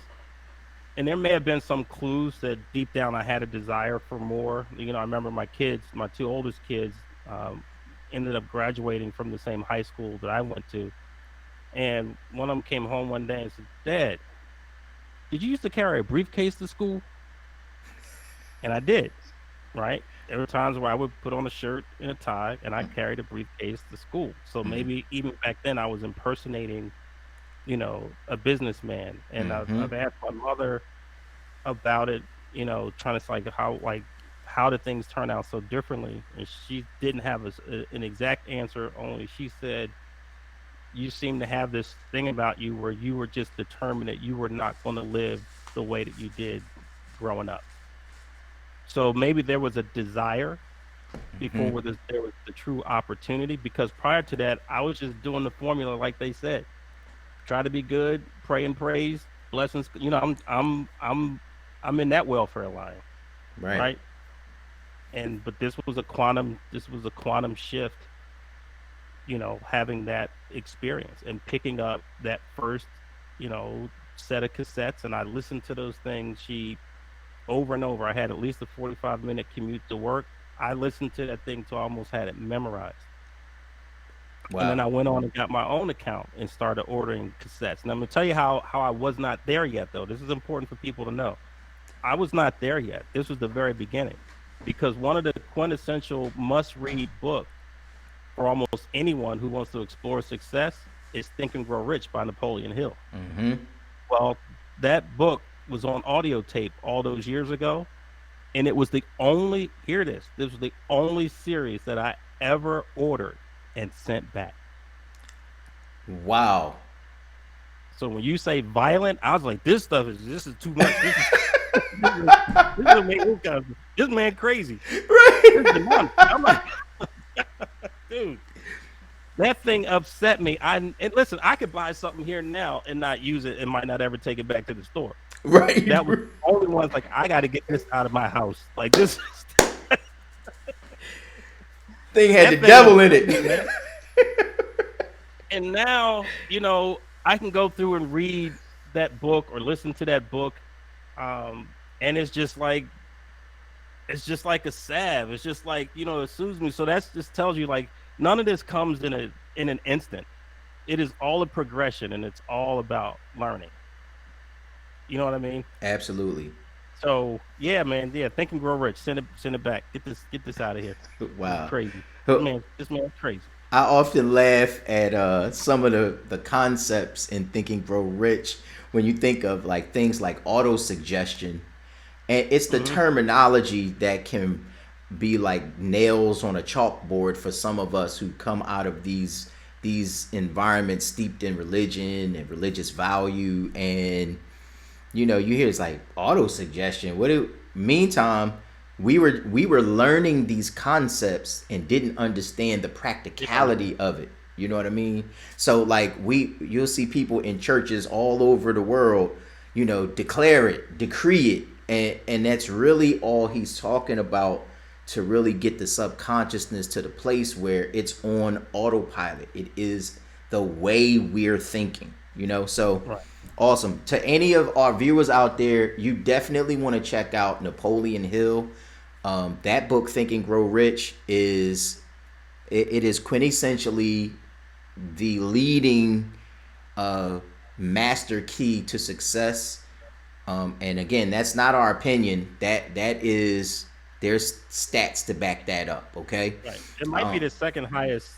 and there may have been some clues that deep down I had a desire for more. I remember my kids, my two oldest kids, ended up graduating from the same high school that I went to, and one of them came home one day and said, "Dad, did you used to carry a briefcase to school?" And I did. Right? There were times where I would put on a shirt and a tie, and I carried a briefcase to school. So maybe even back then I was impersonating, a businessman. And I've asked my mother about it, trying to like how did things turn out so differently? And she didn't have an exact answer. Only she said, "You seem to have this thing about you where you were just determined that you were not going to live the way that you did growing up." So maybe there was a desire before there was the true opportunity. Because prior to that, I was just doing the formula like they said: try to be good, pray and praise, blessings. I'm in that welfare line, Right. right? But this was a quantum shift. Having that experience and picking up that first, you know, set of cassettes, and I listened to those things. She over and over. I had at least a 45-minute commute to work. I listened to that thing till I almost had it memorized. And then Wow. I went on and got my own account and started ordering cassettes. And I'm gonna tell you how I was not there yet, though. This is important for people to know. I was not there yet. This was the very beginning, because one of the quintessential must-read books for almost anyone who wants to explore success is Think and Grow Rich by Napoleon Hill. Well, that book was on audio tape all those years ago, and it was the only, hear this was the only series that I ever ordered and sent back. Wow. So when you say violent, I was like, this is too much. This is this man crazy. This is demonic. I'm like, dude, that thing upset me. And listen, I could buy something here now and not use it and might not ever take it back to the store. Right. That was the only one. Like, I got to get this out of my house. Like this. Thing had the That thing devil in affected it. me, man. And now, I can go through and read that book or listen to that book, and it's just like a salve. It's just like, it soothes me. So that's just tells you like none of this comes in an instant. It is all a progression, and it's all about learning. You know what I mean? Absolutely. So yeah, man, yeah. Think and Grow Rich. Send it back. Get this out of here. This is Wow. crazy. This man's crazy. I often laugh at some of the concepts in Think and Grow Rich when you think of like things like auto suggestion, and it's the Hmm. terminology that can be like nails on a chalkboard for some of us who come out of these environments steeped in religion and religious value. And you hear it's like auto suggestion. What do meantime we were learning these concepts and didn't understand the Yeah. practicality of it. You know what I mean? So like you'll see people in churches all over the world, declare it, decree it, and that's really all he's talking about, to really get the subconsciousness to the place where it's on autopilot. It is the way we're thinking, so Right. awesome. To any of our viewers out there, you definitely want to check out Napoleon Hill. That book, Think and Grow Rich, it is quintessentially the leading uh, master key to success. And again, that's not our opinion. That is, there's stats to back that up. Okay. Right. It might be Um, the second highest,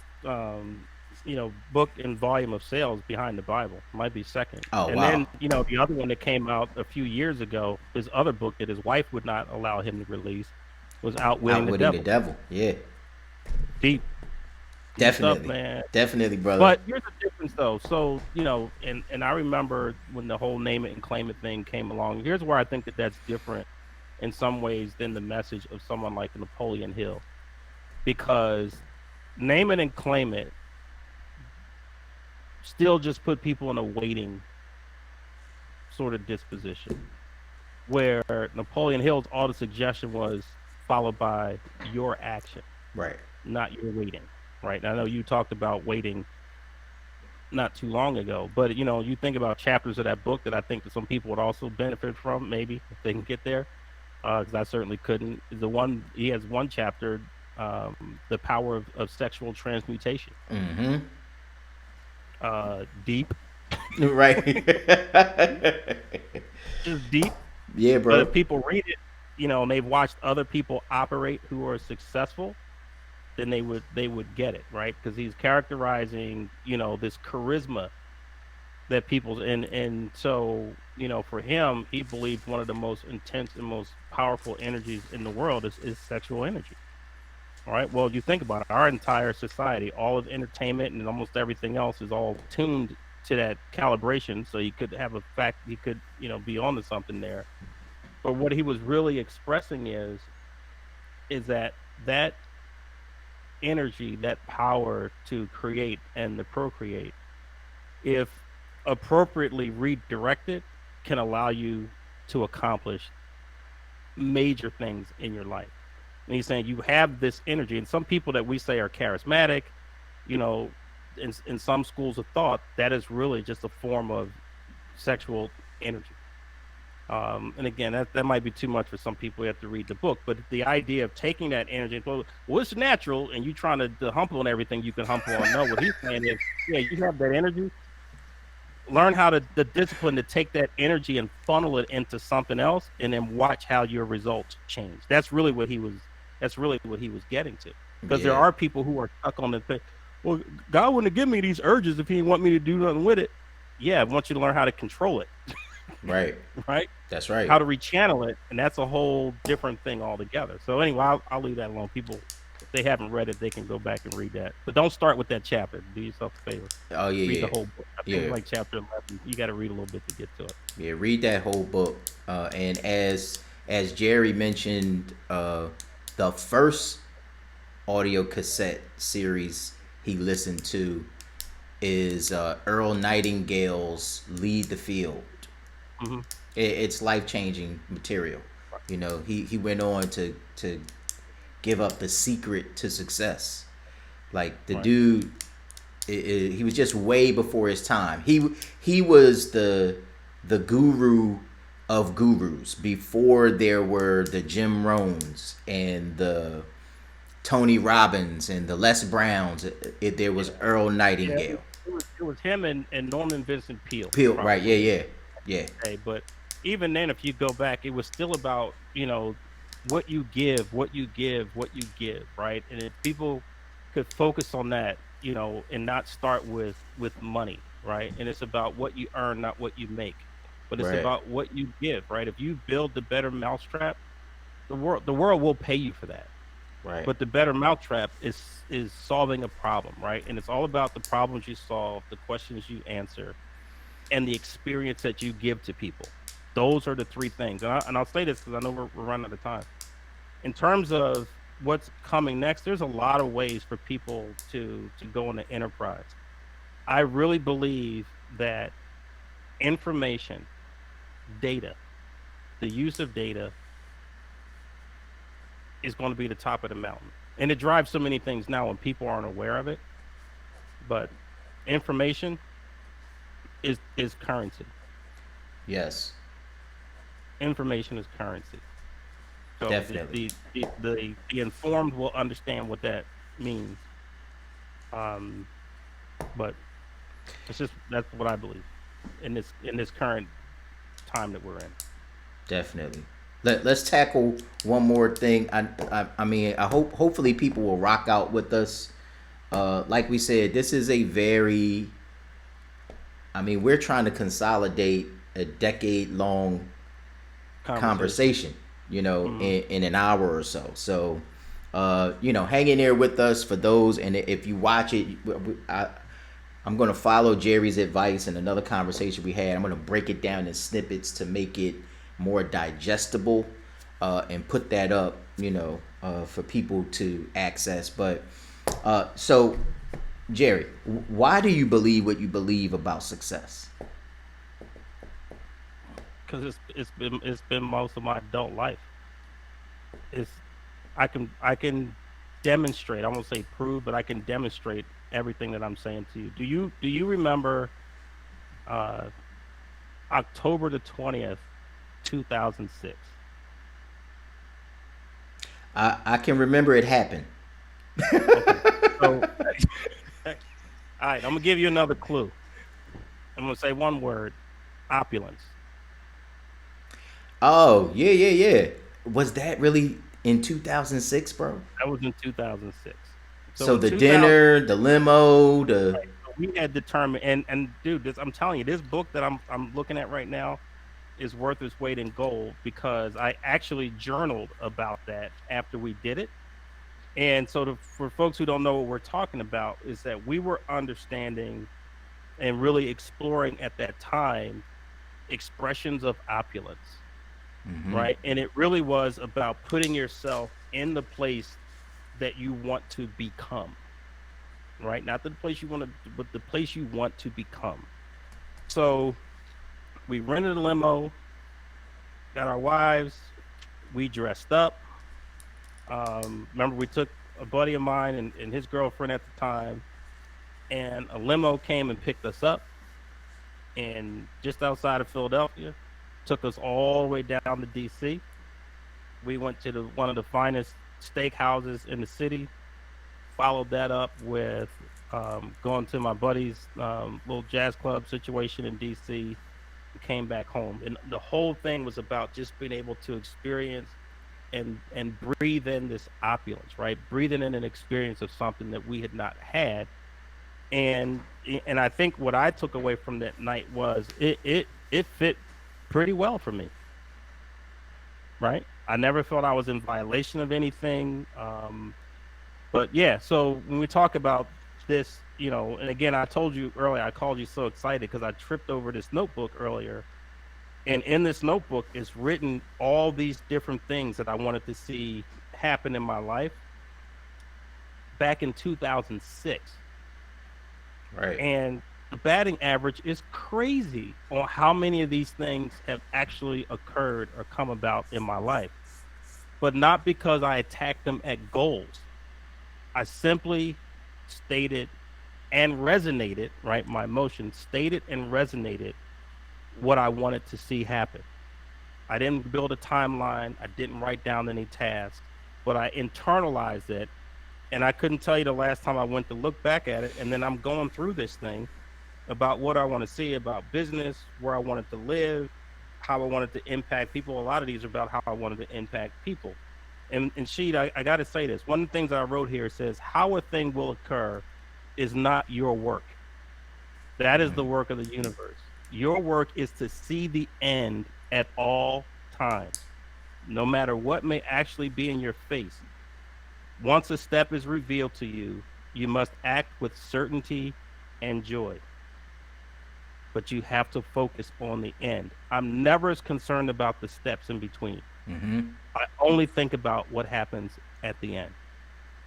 book and volume of sales behind the Bible. Might be second. oh And wow. then, the other one that came out a few years ago, his other book that his wife would not allow him to release, was Outwitting the Outwitting the Devil. devil. Yeah. Deep, deep stuff, Definitely. man. Definitely, brother. But here's the difference, though. So, and I remember when the whole name it and claim it thing came along. Here's where I think that that's different in some ways than the message of someone like Napoleon Hill, because name it and claim it still just put people in a waiting sort of disposition. Where Napoleon Hill's auto suggestion was followed by your action, Right. not your waiting. Right. And I know you talked about waiting not too long ago, but you think about chapters of that book that I think that some people would also benefit from, maybe if they can get there. Because I certainly couldn't. Is the one he has one chapter, the power of sexual transmutation. Mm-hmm. Deep, Right. just deep. Yeah, But bro. if people read it, and they've watched other people operate who are successful, then they would get it, right? Because he's characterizing, this charisma that people and so for him, he believes one of the most intense and most powerful energies in the world is sexual energy. All right. Well, you think about it, our entire society, all of entertainment and almost everything else is all tuned to that calibration. So you could have a fact, you could, be onto something there. But what he was really expressing is that energy, that power to create and to procreate, if appropriately redirected, can allow you to accomplish major things in your life. And he's saying you have this energy, and some people that we say are charismatic, you know, in some schools of thought, that is really just a form of sexual energy. And again, that might be too much for some people. You have to read the book, but the idea of taking that energy, well, it's natural, and you trying to humble on everything you can humble on. No, what he's saying is, yeah, you have that energy. Learn how to the discipline to take that energy and funnel it into something else, and then watch how your results change. That's really what he was. That's really what he was getting to. Because there Yeah. are people who are stuck on the thing. Well, God wouldn't have given me these urges if He didn't want me to do nothing with it. Yeah, I want you to learn how to control it, Right. right? That's right. How to rechannel it, and that's a whole different thing altogether. So anyway, I'll leave that alone. People, if they haven't read it, they can go back and read that. But don't start with that chapter. Do yourself a favor. Oh yeah, Read the yeah, whole book. I think yeah, like chapter 11. You got to read a little bit to get to it. yeah. Read that whole book. And as Jerry mentioned, the first audio cassette series he listened to is Earl Nightingale's "Lead the Field." Hmm. It's life changing material. He went on to give up the secret to success. Like the Right. dude, he was just way before his time. He was the guru of gurus before there were the Jim Rohns and the Tony Robbins and the Les Browns. There was Yeah. Earl Yeah. Nightingale. It was him and Norman Vincent Peale, Peel, right? Yeah, probably. yeah, yeah. Okay, but even then, if you go back, it was still about, what you give, what you give, what you give, right? And if people could focus on that, and not start with money, right? And it's about what you earn, not what you make, but it's Right, about what you give, right? If you build the better mousetrap, the world will pay you for that. right, But the better mousetrap is solving a problem, right? And it's all about the problems you solve, the questions you answer, and the experience that you give to people. Those are the three things. And I'll say this because I know we're running out of time. In terms of what's coming next, there's a lot of ways for people to go into enterprise. I really believe that information, data, the use of data is going to be the top of the mountain. And it drives so many things now when people aren't aware of it. But information is currency. yes, Information is currency. So the definitely. the the the informed will understand what that means. Um, but that's what I believe in this current time that we're in. Definitely. Let's tackle one more thing. I mean, I hopefully people will rock out with us. Like we said, this is a very. I mean, we're trying to consolidate a decade long Conversation. conversation. Hmm. In an hour or so. So, hang in there with us for those. And if you watch it, I'm going to follow Jerry's advice and another conversation we had. I'm going to break it down in snippets to make it more digestible and put that up, for people to access. But so, Jerry, why do you believe what you believe about success? Because it's been most of my adult life. It's I can demonstrate. I won't say prove, but I can demonstrate everything that I'm saying to you. Do you remember uh, October the 20th, 2006? I can remember it happened. Okay, so all right, I'm gonna give you another clue. I'm gonna say one word: opulence. Oh, yeah, yeah, yeah. Was that really in 2006, bro? That was in 2006. So So in the 2000, dinner, the limo, the. so we had determined, and dude, I'm telling you, this book that I'm looking at right now is worth its weight in gold because I actually journaled about that after we did it. And so, for folks who don't know what we're talking about, is that we were understanding and really exploring at that time expressions of opulence, right? And it really was about putting yourself in the place that you want to become, right? Not the place you want to, but the place you want to become. So we rented a limo, got our wives, we dressed up. Remember, we took a buddy of mine and his girlfriend at the time, and a limo came and picked us up, and just outside of Philadelphia, took us all the way down to DC. We went to one of the finest steak houses in the city. Followed that up with going to my buddy's little jazz club situation in DC. Came back home, and the whole thing was about just being able to experience and breathe in this opulence, right? Breathing in an experience of something that we had not had. And I think what I took away from that night was it fit pretty well for me, right? I never felt I was in violation of anything. But yeah, so when we talk about this, and again, I told you earlier, I called you so excited because I tripped over this notebook earlier. And in this notebook is written all these different things that I wanted to see happen in my life back in 2006. Right. And the batting average is crazy on how many of these things have actually occurred or come about in my life. but not because I attacked them at goals. I simply stated and resonated, right? My emotions stated and resonated what I wanted to see happen. I didn't build a timeline. I didn't write down any tasks, but I internalized it. And I couldn't tell you the last time I went to look back at it. And then I'm going through this thing about what I want to see about business, where I wanted to live, how I wanted to impact people. A lot of these are about how I wanted to impact people. And Sheed, I got to say this. One of the things I wrote here says, how a thing will occur is not your work. That is the work of the universe. Your work is to see the end at all times, no matter what may actually be in your face. Once a step is revealed to you, you must act with certainty and joy, but you have to focus on the end. I'm never as concerned about the steps in between. I only think about what happens at the end.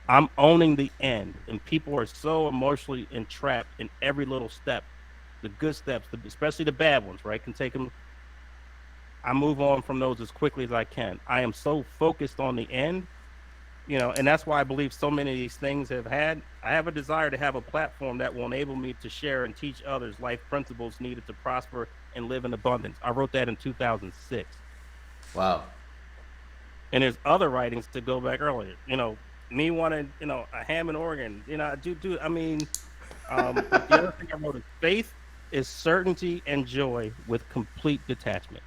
I'm owning the end, and people are so emotionally entrapped in every little step, the good steps, especially the bad ones, right? Can take them. I move on from those as quickly as I can. I am so focused on the end, and that's why I believe so many of these things have had. I have a desire to have a platform that will enable me to share and teach others life principles needed to prosper and live in abundance. I wrote that in 2006. Wow. And there's other writings to go back earlier. Me wanting, a Hammond organ. I do. I mean, but the other thing I wrote is faith is certainty and joy with complete detachment.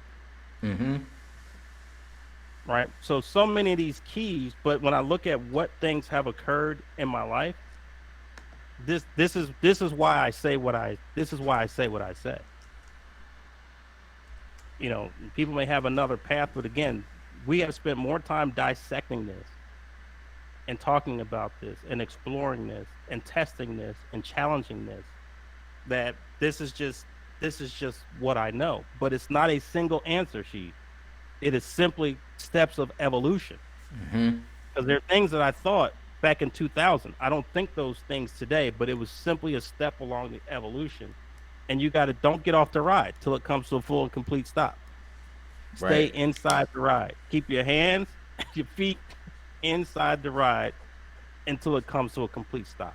Right. So many of these keys, but when I look at what things have occurred in my life, this is why I say what I this is why I say what I say. People may have another path, but again, we have spent more time dissecting this and talking about this and exploring this and testing this and challenging this, that this is just what I know. But it's not a single answer sheet. It is simply steps of evolution. Because there are things that I thought back in 2000. I don't think those things today, but it was simply a step along the evolution. And you got to don't get off the ride till it comes to a full and complete stop. Stay Right. inside the ride. Keep your hands, your feet inside the ride until it comes to a complete stop.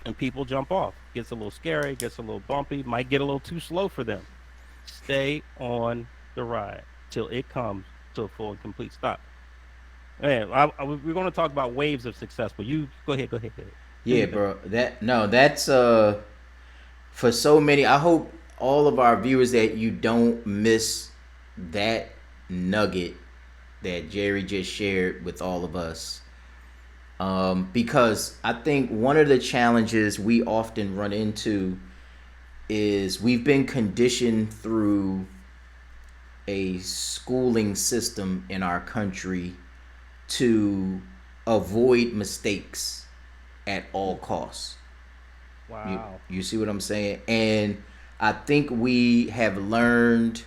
And people jump off. Gets a little scary, gets a little bumpy, might get a little too slow for them. Stay on the ride till it comes to a full and complete stop. Man, we're going to talk about waves of success, but you go ahead. Do Yeah, your thing. bro. That's for so many. I hope all of our viewers that you don't miss that nugget that Jerry just shared with all of us. Because I think one of the challenges we often run into is we've been conditioned through a schooling system in our country to avoid mistakes at all costs. You Wow. you see what I'm saying? And I think we have learned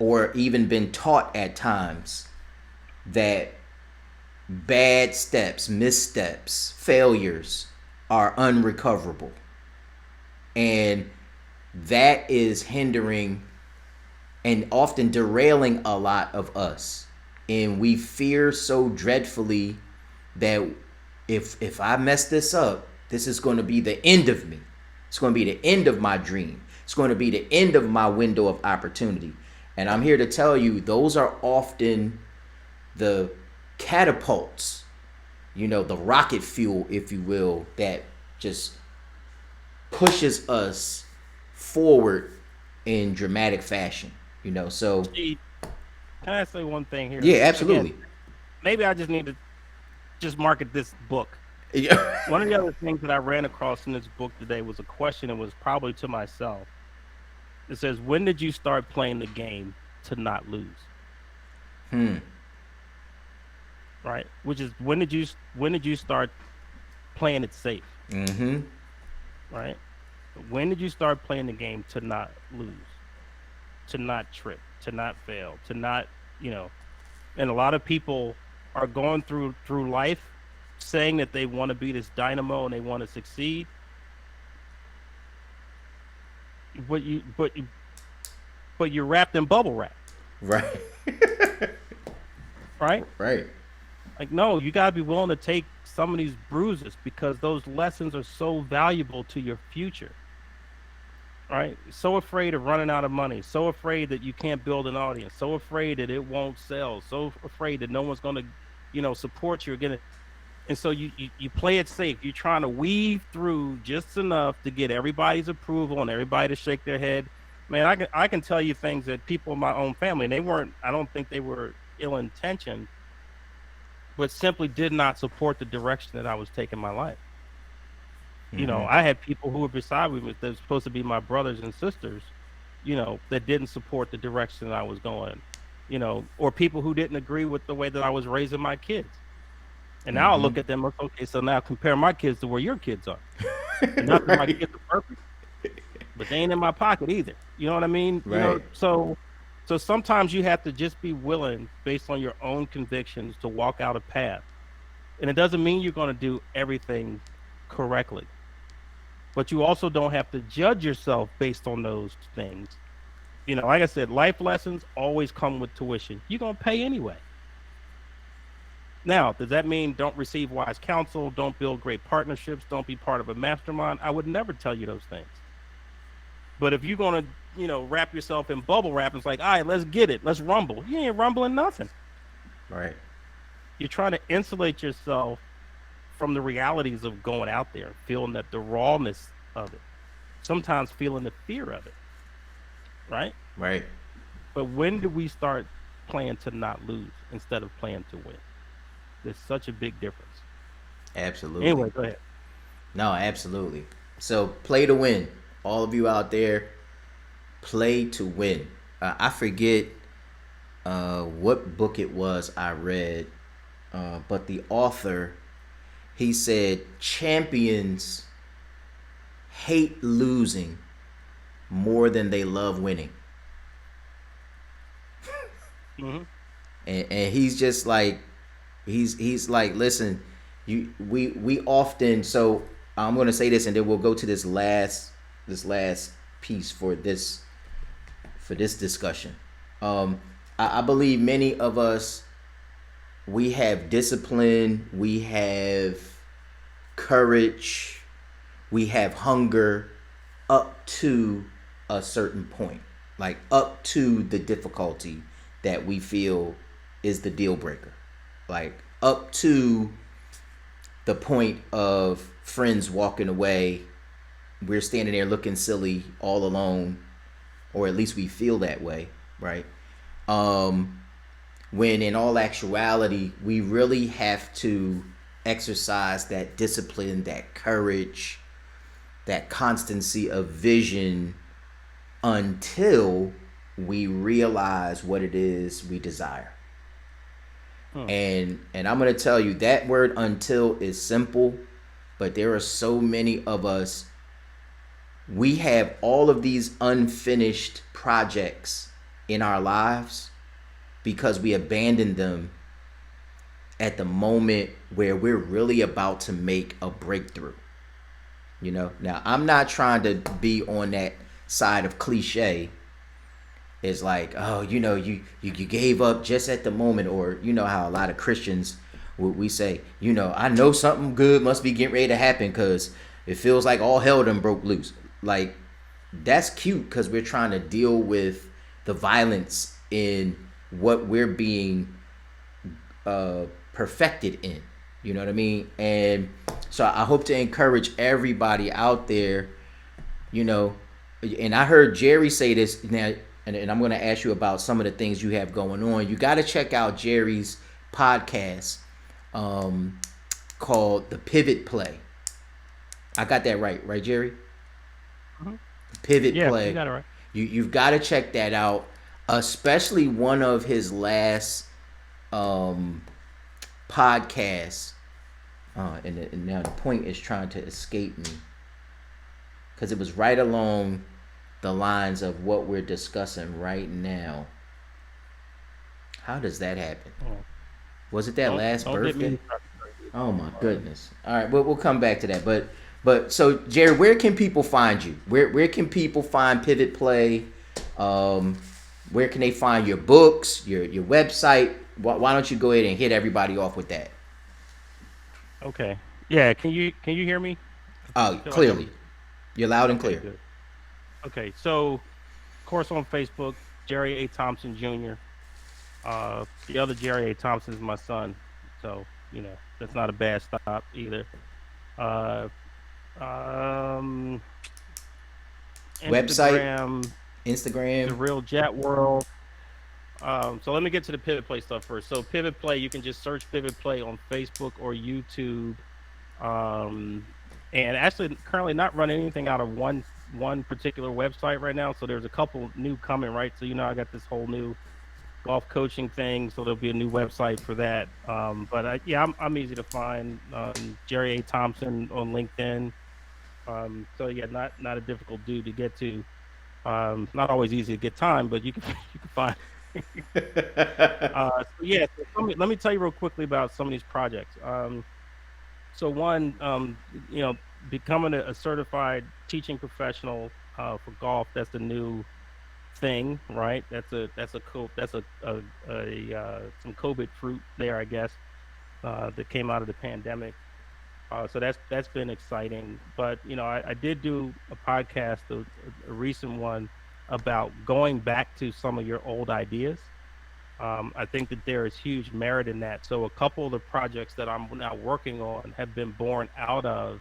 or even been taught at times that bad steps, missteps, failures are unrecoverable. And that is hindering and often derailing a lot of us. And we fear so dreadfully that if I mess this up, this is going to be the end of me. It's going to be the end of my dream. It's going to be the end of my window of opportunity. And I'm here to tell you, those are often the catapults, the rocket fuel, if you will, that just pushes us forward in dramatic fashion. So Gee, can I say one thing here? yeah, Again, absolutely. maybe I just need to just market this book. Yeah. One of the other things that I ran across in this book today was a question that was probably to myself. It says, "When did you start playing the game to not lose?" Right? Which is when did you start playing it safe? Right? When did you start playing the game to not lose, to not trip, to not fail, to not, you know? And a lot of people are going through life saying that they want to be this dynamo and they want to succeed, but you're wrapped in bubble wrap. Right. right? Right. Like, no, you got to be willing to take some of these bruises because those lessons are so valuable to your future, right? So afraid of running out of money, so afraid that you can't build an audience, so afraid that it won't sell, so afraid that no one's going to, support you again. And so you play it safe. You're trying to weave through just enough to get everybody's approval and everybody to shake their head. Man, I can tell you things that people in my own family, and they weren't. I don't think they were ill intentioned, but simply did not support the direction that I was taking my life. Mm-hmm. I had people who were beside me that were supposed to be my brothers and sisters, that didn't support the direction that I was going, or people who didn't agree with the way that I was raising my kids. And now I'll Mm-hmm. look at them, okay, so now compare my kids to where your kids are. And not that my Right. kids are perfect, but they ain't in my pocket either. You know what I mean? Right. So sometimes you have to just be willing, based on your own convictions, to walk out a path. And it doesn't mean you're going to do everything correctly, but you also don't have to judge yourself based on those things. Like I said, life lessons always come with tuition. You're going to pay anyway. Now, does that mean don't receive wise counsel, don't build great partnerships, don't be part of a mastermind? I would never tell you those things. But if you're going to, wrap yourself in bubble wrap, it's like, all right, let's get it. Let's rumble. You ain't rumbling nothing. Right. You're trying to insulate yourself from the realities of going out there, feeling that the rawness of it, sometimes feeling the fear of it, right? Right. But when do we start playing to not lose instead of playing to win? There's such a big difference. Absolutely. Anyway, go ahead. No, absolutely. So play to win. All of you out there, play to win. I forget what book it was I read, but the author, he said champions hate losing more than they love winning. Mm-hmm. And he's just like, he's like, listen, we often, so I'm gonna say this and then we'll go to this last piece for this discussion. I believe many of us, we have discipline, we have courage, we have hunger up to a certain point, like up to the difficulty that we feel is the deal breaker, like up to the point of friends walking away, we're standing there looking silly all alone, or at least we feel that way, right? When in all actuality, we really have to exercise that discipline, that courage, that constancy of vision until we realize what it is we desire. Hmm. And I'm going to tell you that word until is simple, but there are so many of us, we have all of these unfinished projects in our lives because we abandoned them at the moment where we're really about to make a breakthrough. Now I'm not trying to be on that side of cliche. It's like, oh, you gave up just at the moment, or how a lot of Christians, we say, I know something good must be getting ready to happen because it feels like all hell done broke loose. Like, that's cute because we're trying to deal with the violence in what we're being perfected in. You know what I mean? And so I hope to encourage everybody out there, and I heard Jerry say this now, and I'm going to ask you about some of the things you have going on. You got to check out Jerry's podcast called The Pivot Play. I got that right, Jerry? Mm-hmm. Pivot Yeah, you Play. got it right. You've got to check that out, especially one of his last podcasts. And now the point is trying to escape me because it was right along the lines of what we're discussing right now. How does that happen? Oh, Was it that last don't get me birthday? started. Oh my goodness! All right, we'll come back to that. But so Jerry, where can people find you? Where can people find Pivot Play? Where can they find your books, your website? Why don't you go ahead and hit everybody off with that? Okay. Yeah. Can you hear me? I Oh, feel like clearly, I'm you're loud and okay. clear. Good. Okay. So, of course, on Facebook, Jerry A. Thompson Jr. The other Jerry A. Thompson is my son, so that's not a bad stop either. Uh, um, Website, Instagram, the Instagram. Real Jet World. So let me get to the Pivot Play stuff first. So Pivot Play, you can just search Pivot Play on Facebook or YouTube. Um, and actually, currently not running anything out of one particular website right now. So there's a couple new coming, right? So I got this whole new golf coaching thing, so there'll be a new website for that. But yeah, I'm easy to find. Jerry A. Thompson on LinkedIn. So yeah, not a difficult dude to get to. Not always easy to get time, but you can you can find. So yeah, so let me tell you real quickly about some of these projects. So one, becoming a certified teaching professional for golf. That's the new thing, right? That's a cool some COVID fruit there, I guess, that came out of the pandemic. So that's been exciting. But I did do a podcast, a recent one, about going back to some of your old ideas. I think that there is huge merit in that. So a couple of the projects that I'm now working on have been born out of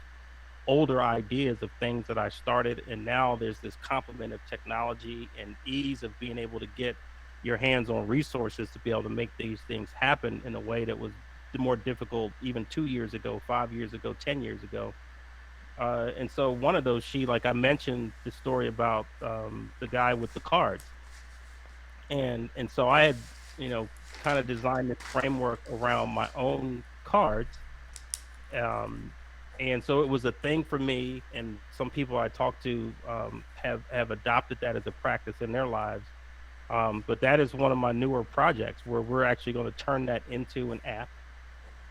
older ideas of things that I started. And now there's this complement of technology and ease of being able to get your hands on resources to be able to make these things happen in a way that was more difficult even 2 years ago, 5 years ago, 10 years ago. And so one of those, like I mentioned the story about the guy with the cards. And so I had, kind of designed this framework around my own cards. Um, and so it was a thing for me, and some people I talked to have adopted that as a practice in their lives. But that is one of my newer projects where we're actually going to turn that into an app.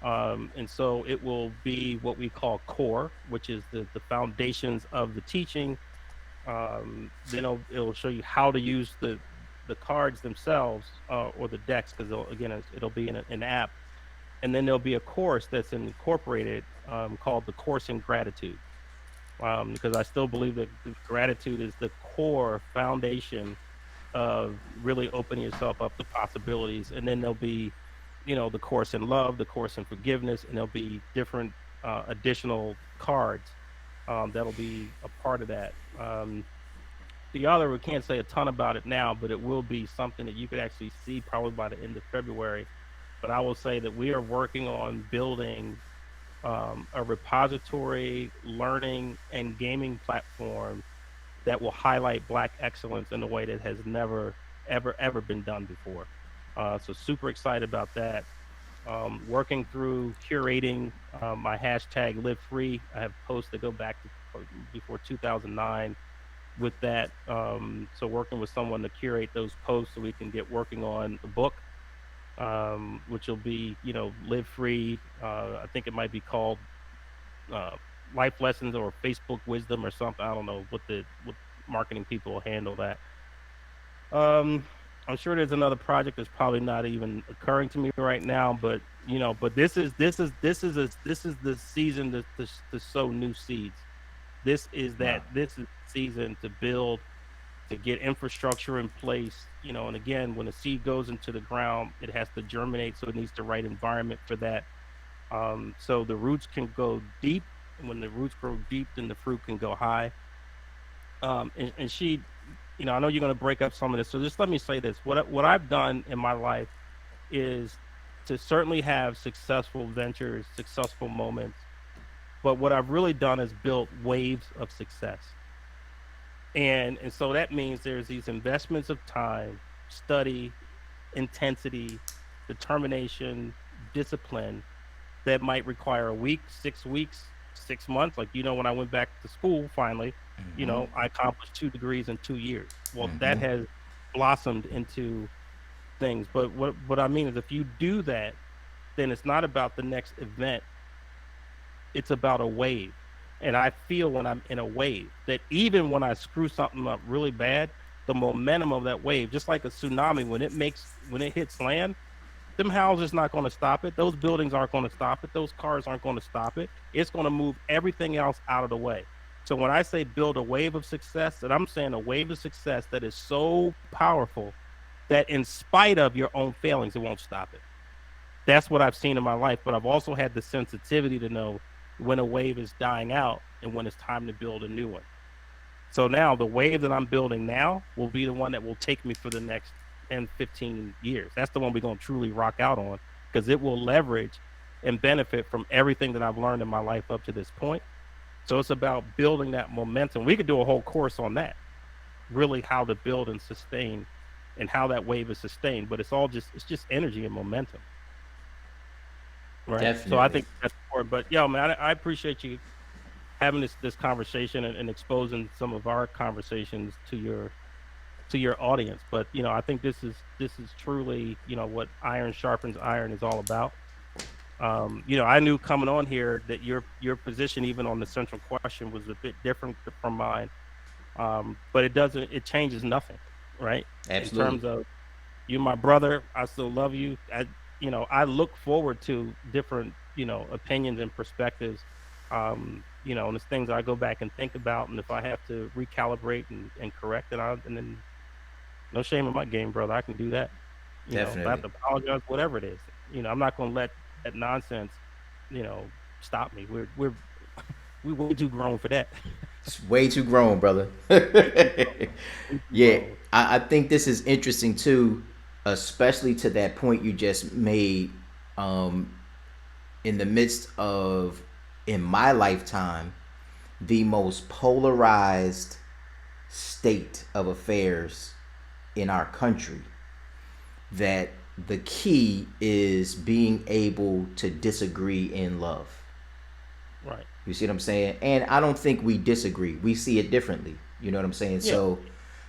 And so it will be what we call core, which is the foundations of the teaching. Then it'll show you how to use the cards themselves, or the decks, because again it'll be in an app. And then there'll be a course that's incorporated, called the course in gratitude, because I still believe that gratitude is the core foundation of really opening yourself up to possibilities. And then there'll be, the course in love, the course in forgiveness, and there'll be different additional cards that'll be a part of that. The other, we can't say a ton about it now, but it will be something that you could actually see probably by the end of February. But I will say that we are working on building a repository, learning, and gaming platform that will highlight Black excellence in a way that has never, ever been done before. So super excited about that. Working through curating my hashtag live free. I have posts that go back to before 2009 with that. So working with someone to curate those posts so we can get working on the book, which will be, live free. I think it might be called uh, life lessons or Facebook wisdom or something. I don't know what marketing people will handle that. Um, I'm sure there's another project that's probably not even occurring to me right now, but but this is the season to sow new seeds. Wow. This is the season to build, to get infrastructure in place, and again, when a seed goes into the ground, it has to germinate, so it needs the right environment for that. So the roots can go deep, and when the roots grow deep, then the fruit can go high. And she, I know you're going to break up some of this, so just let me say this: what I've done in my life is to certainly have successful ventures, successful moments, but what I've really done is built waves of success. And so that means there's these investments of time, study, intensity, determination, discipline that might require a week, 6 weeks, 6 months. Like, when I went back to school finally, I accomplished 2 degrees in 2 years. Well, that has blossomed into things. But what I mean is, if you do that, then it's not about the next event, it's about a wave. And I feel when I'm in a wave that even when I screw something up really bad, the momentum of that wave, just like a tsunami, when it hits land, them houses not going to stop it. Those buildings aren't going to stop it. Those cars aren't going to stop it. It's going to move everything else out of the way. So when I say build a wave of success, that I'm saying a wave of success that is so powerful that in spite of your own failings, it won't stop it. That's what I've seen in my life. But I've also had the sensitivity to know when a wave is dying out and when it's time to build a new one. So now the wave that I'm building now will be the one that will take me for the next 10, 15 years. That's the one we're going to truly rock out on because it will leverage and benefit from everything that I've learned in my life up to this point. So it's about building that momentum. We could do a whole course on that, really how to build and sustain and how that wave is sustained. But it's just energy and momentum. Right. So I Definitely. think that's important. But yo, man, I appreciate you having this conversation and exposing some of our conversations to your audience. But I think this is truly what iron sharpens iron is all about. I knew coming on here that your position, even on the central question, was a bit different from mine. But it changes nothing, right? In Absolutely. terms of you, my brother, I still love you. I look forward to different, opinions and perspectives. And it's things I go back and think about, and if I have to recalibrate and correct it, and then no shame in my game, brother. I can do that. If I have Definitely. to apologize, whatever it is, I'm not going to let that nonsense, stop me. We're way too grown for that. It's way too grown, brother. Way too grown. Way too Yeah, grown. I think this is interesting too, especially to that point you just made. Um, in the midst of, in my lifetime, the most polarized state of affairs in our country, that the key is being able to disagree in love. Right. You see what I'm saying? And I don't think we disagree. We see it differently. You know what I'm saying? Yeah.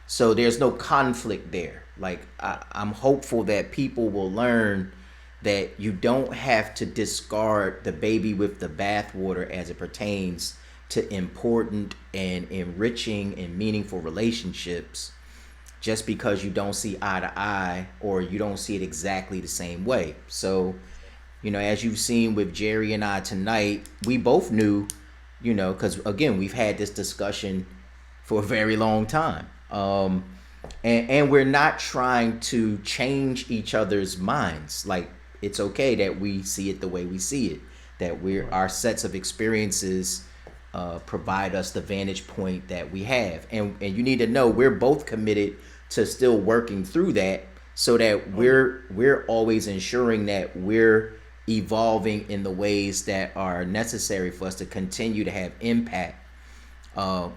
So there's no conflict there. Like Right. I'm hopeful that people will learn that you don't have to discard the baby with the bathwater as it pertains to important and enriching and meaningful relationships just because you don't see eye to eye or you don't see it exactly the same way. So, as you've seen with Jerry and I tonight, we both knew, because again, we've had this discussion for a very long time. And we're not trying to change each other's minds. Like, it's okay that we see it the way we see it, that Right. our sets of experiences provide us the vantage point that we have. And you need to know we're both committed to still working through that so that Oh yeah. we're always ensuring that we're evolving in the ways that are necessary for us to continue to have impact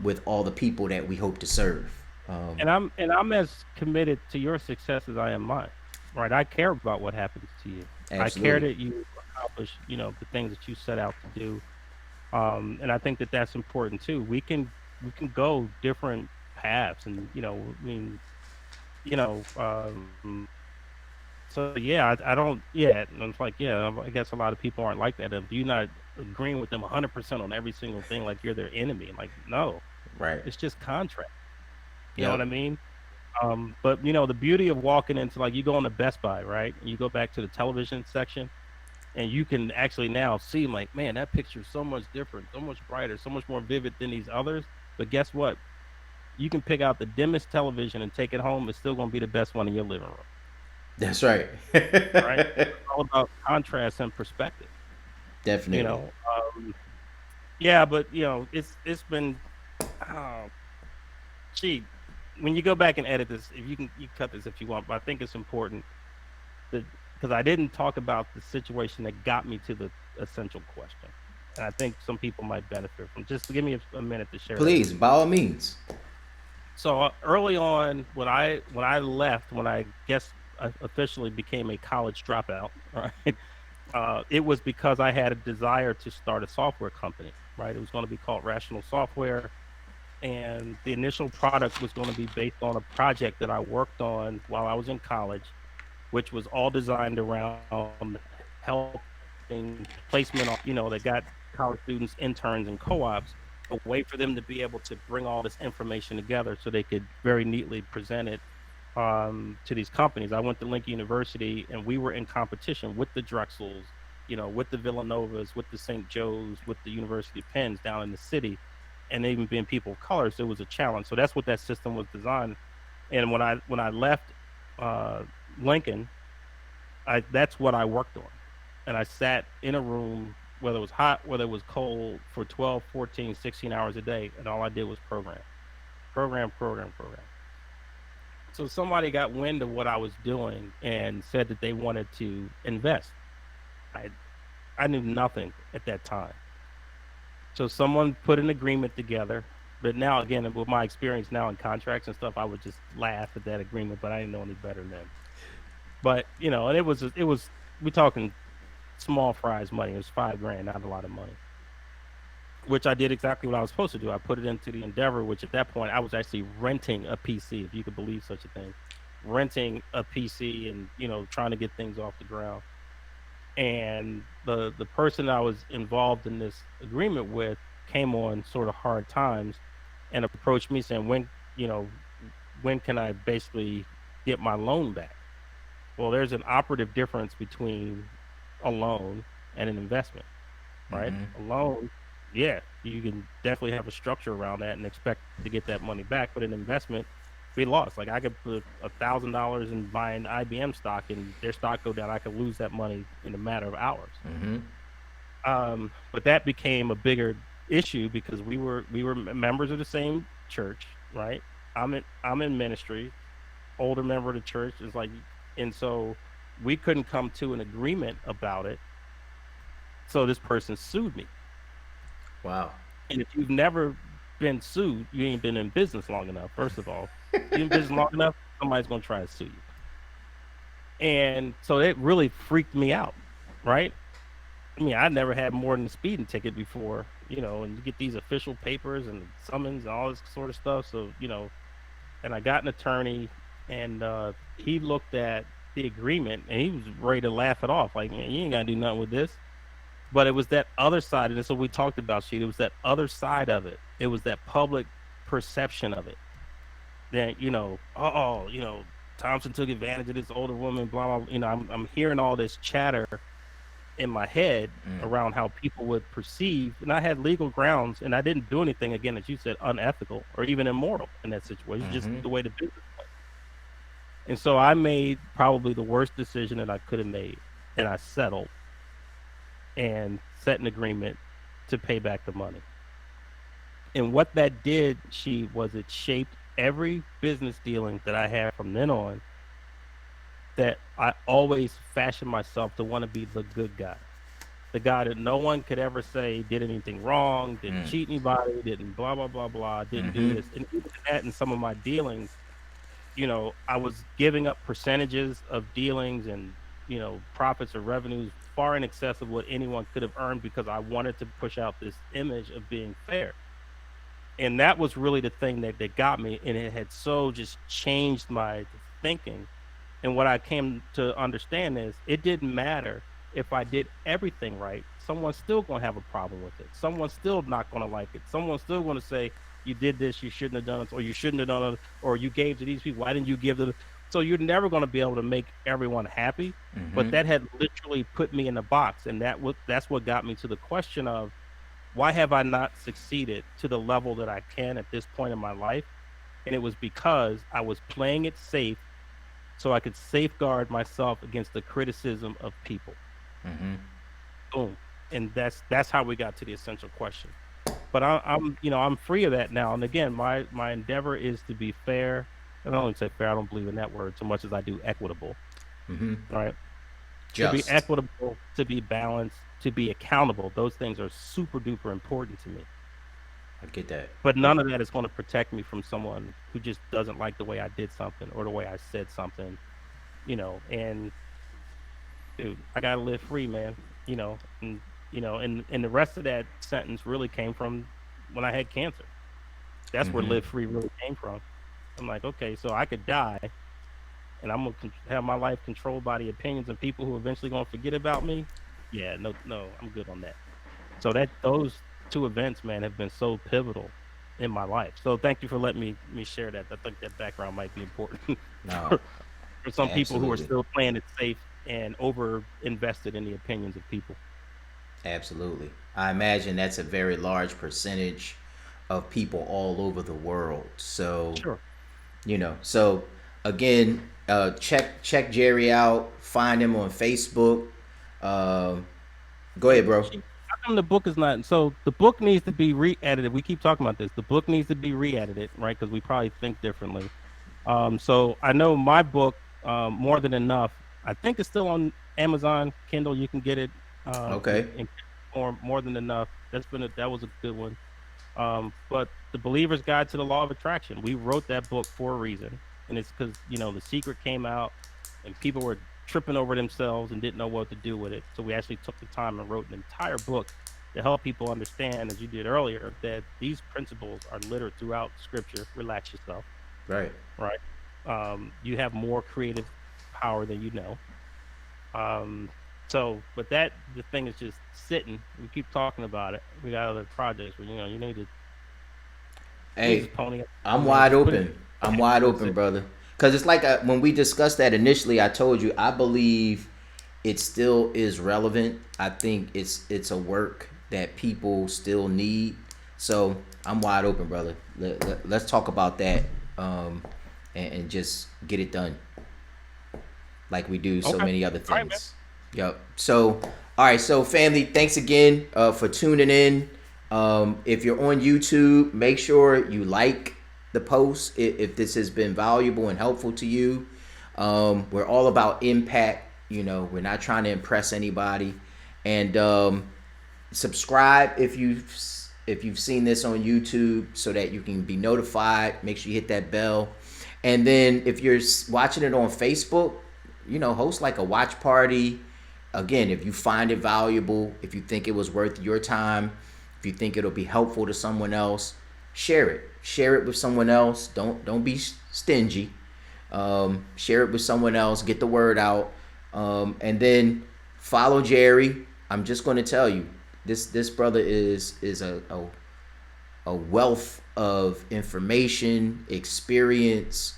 with all the people that we hope to serve. And I'm as committed to your success as I am mine. Right. I care about what happens to you. I care Absolutely. that you accomplish, the things that you set out to do. And I think that that's important too. We can go different paths, and I mean, you know, um, so yeah, I don't, yeah, and it's like, yeah, I guess a lot of people aren't like that. If you're not agreeing with them 100% on every single thing, like you're their enemy. Like, no, Right. it's just contract. You know what Yep. I mean? But the beauty of walking into, like, you go into Best Buy, right? And you go back to the television section, and you can actually now see, like, man, that picture's so much different, so much brighter, so much more vivid than these others. But guess what? You can pick out the dimmest television and take it home. It's still going to be the best one in your living room, That's right. right? So it's all about contrast and perspective. You Definitely. know, yeah, but it's been, oh, gee, when you go back and edit this, if you cut this if you want, but I think it's important that, because I didn't talk about the situation that got me to the essential question, and I think some people might benefit from. Just give me a minute to share that with Please, you. by all means. So early on, when I left, when I guess I officially became a college dropout, right? It was because I had a desire to start a software company, right? It was going to be called Rational Software, and the initial product was going to be based on a project that I worked on while I was in college, which was all designed around helping placement that got college students, interns, and co-ops, a way for them to be able to bring all this information together so they could very neatly present it to these companies. I went to Lincoln University, and we were in competition with the Drexels, with the Villanovas, with the St. Joe's, with the University of Penns down in the city, and even being people of color, so it was a challenge. So that's what that system was designed. And when I left uh, Lincoln, that's what I worked on, and I sat in a room, whether it was hot, whether it was cold, for 12, 14, 16 hours a day, and all I did was program, program, program, program. So somebody got wind of what I was doing and said that they wanted to invest. I I knew nothing at that time. So someone put an agreement together. But now again, with my experience now in contracts and stuff, I would just laugh at that agreement, but I didn't know any better then. But and it was we talking small fries money. It was 5 grand, not a lot of money. Which I did exactly what I was supposed to do. I put it into the Endeavor, which at that point I was actually renting a PC, if you could believe such a thing, renting a PC and trying to get things off the ground. And the person I was involved in this agreement with came on sort of hard times and approached me saying, when can I basically get my loan back? Well, there's an operative difference between a loan and an investment, right? Mm-hmm. A loan, yeah, you can definitely have a structure around that and expect to get that money back. But an investment, we lost. Like I could put $1,000 in buying IBM stock and their stock go down. I could lose that money in a matter of hours. Mm-hmm. But that became a bigger issue because we were members of the same church, right? I'm in ministry, older member of the church is like, and so we couldn't come to an agreement about it. So this person sued me. Wow. And if you've never been sued, you ain't been in business long enough. First of all, you in business long enough, somebody's gonna try to sue you. And so it really freaked me out, right? I mean, I never had more than a speeding ticket before, and you get these official papers and summons and all this sort of stuff. So, and I got an attorney, and he looked at the agreement and he was ready to laugh it off. Like, man, you ain't gotta do nothing with this. But it was that other side, and that's what we talked about, Sheet. It was that other side of it. It was that public perception of it. That Thompson took advantage of this older woman. Blah blah. I'm hearing all this chatter in my head Mm. around how people would perceive, and I had legal grounds, and I didn't do anything again, as you said, unethical or even immoral in that situation. Just Mm-hmm. the way the business went. And so I made probably the worst decision that I could have made, and I settled and set an agreement to pay back the money. And what that did, she was it shaped every business dealing that I had from then on. That I always fashioned myself to want to be the good guy, the guy that no one could ever say did anything wrong, didn't Mm. cheat anybody, didn't blah blah blah blah, didn't do Mm-hmm. this. And even that in some of my dealings, I was giving up percentages of dealings and profits or revenues far in excess of what anyone could have earned because I wanted to push out this image of being fair. And that was really the thing that got me, and it had so just changed my thinking. And what I came to understand is it didn't matter if I did everything right. Someone's still going to have a problem with it. Someone's still not going to like it. Someone's still going to say, you did this, you shouldn't have done it, or you shouldn't have done it, or you gave to these people. Why didn't you give to the. So you're never going to be able to make everyone happy. But Mm-hmm. that had literally put me in a box. And that's what got me to the question of why have I not succeeded to the level that I can at this point in my life? And it was because I was playing it safe so I could safeguard myself against the criticism of people. Mm-hmm. Boom. And that's how we got to the essential question. But I'm free of that now. And again, my endeavor is to be fair. And I don't even say fair. I don't believe in that word so much as I do equitable. Mm-hmm. Right? To be Just. equitable, to be balanced, to be accountable. Those things are super duper important to me. I get that. But none of that is going to protect me from someone who just doesn't like the way I did something or the way I said something. And dude, I gotta live free, man. And the rest of that sentence really came from when I had cancer. That's where Mm-hmm. live free really came from. I'm like, okay, so I could die, and I'm gonna have my life controlled by the opinions of people who eventually gonna forget about me. Yeah, no, no, I'm good on that. So that those two events, man, have been so pivotal in my life. So thank you for letting me share that. I think that background might be important No, for, for some people who are absolutely. still playing it safe and over invested in the opinions of people. Absolutely. I imagine that's a very large percentage of people all over the world. So, Sure. so again, check Jerry out. Find him on Facebook. Um, Go Hey, ahead, bro. Rashiid, how come the book is not? So the book needs to be re-edited. We keep talking about this. The book needs to be re-edited, right? Because we probably think differently. So I know my book, More Than Enough. I think it's still on Amazon Kindle. You can get it Okay. in form. More Than Enough. That was a good one. But the Believer's Guide to the Law of Attraction. We wrote that book for a reason, and it's because the secret came out, and people were tripping over themselves and didn't know what to do with it. So we actually took the time and wrote an entire book to help people understand, as you did earlier, that these principles are littered throughout Scripture. Relax yourself, Right. right? You have more creative power than you know. Um, but the thing is just sitting. We keep talking about it. We got other projects, but you need to Hey, just pony up, I'm man. wide Just put it open. I'm wide and open, sit. brother. Because it's like when we discussed that initially, I told you I believe it still is relevant. I think it's a work that people still need. So I'm wide open, brother. Let's talk about that, and just get it done like we do so Okay. many other All right, man. things. Yep. So, all right. So, family, thanks again for tuning in. If you're on YouTube, make sure you like the post if this has been valuable and helpful to you. We're all about impact. We're not trying to impress anybody. And subscribe if you've seen this on YouTube so that you can be notified. Make sure you hit that bell. And then if you're watching it on Facebook, host like a watch party. Again, if you find it valuable, if you think it was worth your time, if you think it'll be helpful to someone else, share it. Share it with someone else. Don't be stingy. Share it with someone else. Get the word out. And then follow Jerry. I'm just going to tell you, this brother is a wealth of information, experience,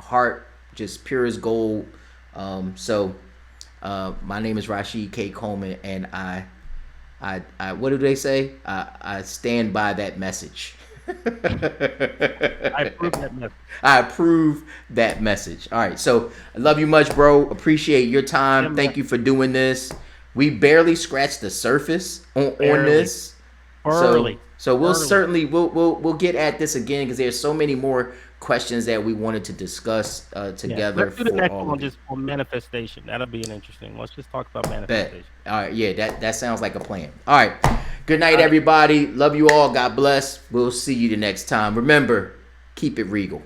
heart, just pure as gold. My name is Rashiid K. Coleman, and I what do they say? I stand by that message. I approve that message. I approve that message. All right, so I love you much, bro. Appreciate your Yeah, time. man. Thank you for doing this. We barely scratched the surface on Barely, this, so barely, so we'll barely. certainly we'll get at this again because there's so many more questions that we wanted to discuss Yeah. together Let's do the for next all one of you. just on manifestation. That'll be an interesting. Let's just talk about Bet. manifestation. All right, yeah, that sounds like a plan. All right. Good night, All right. everybody. Love you all. God bless. We'll see you the next time. Remember, keep it regal.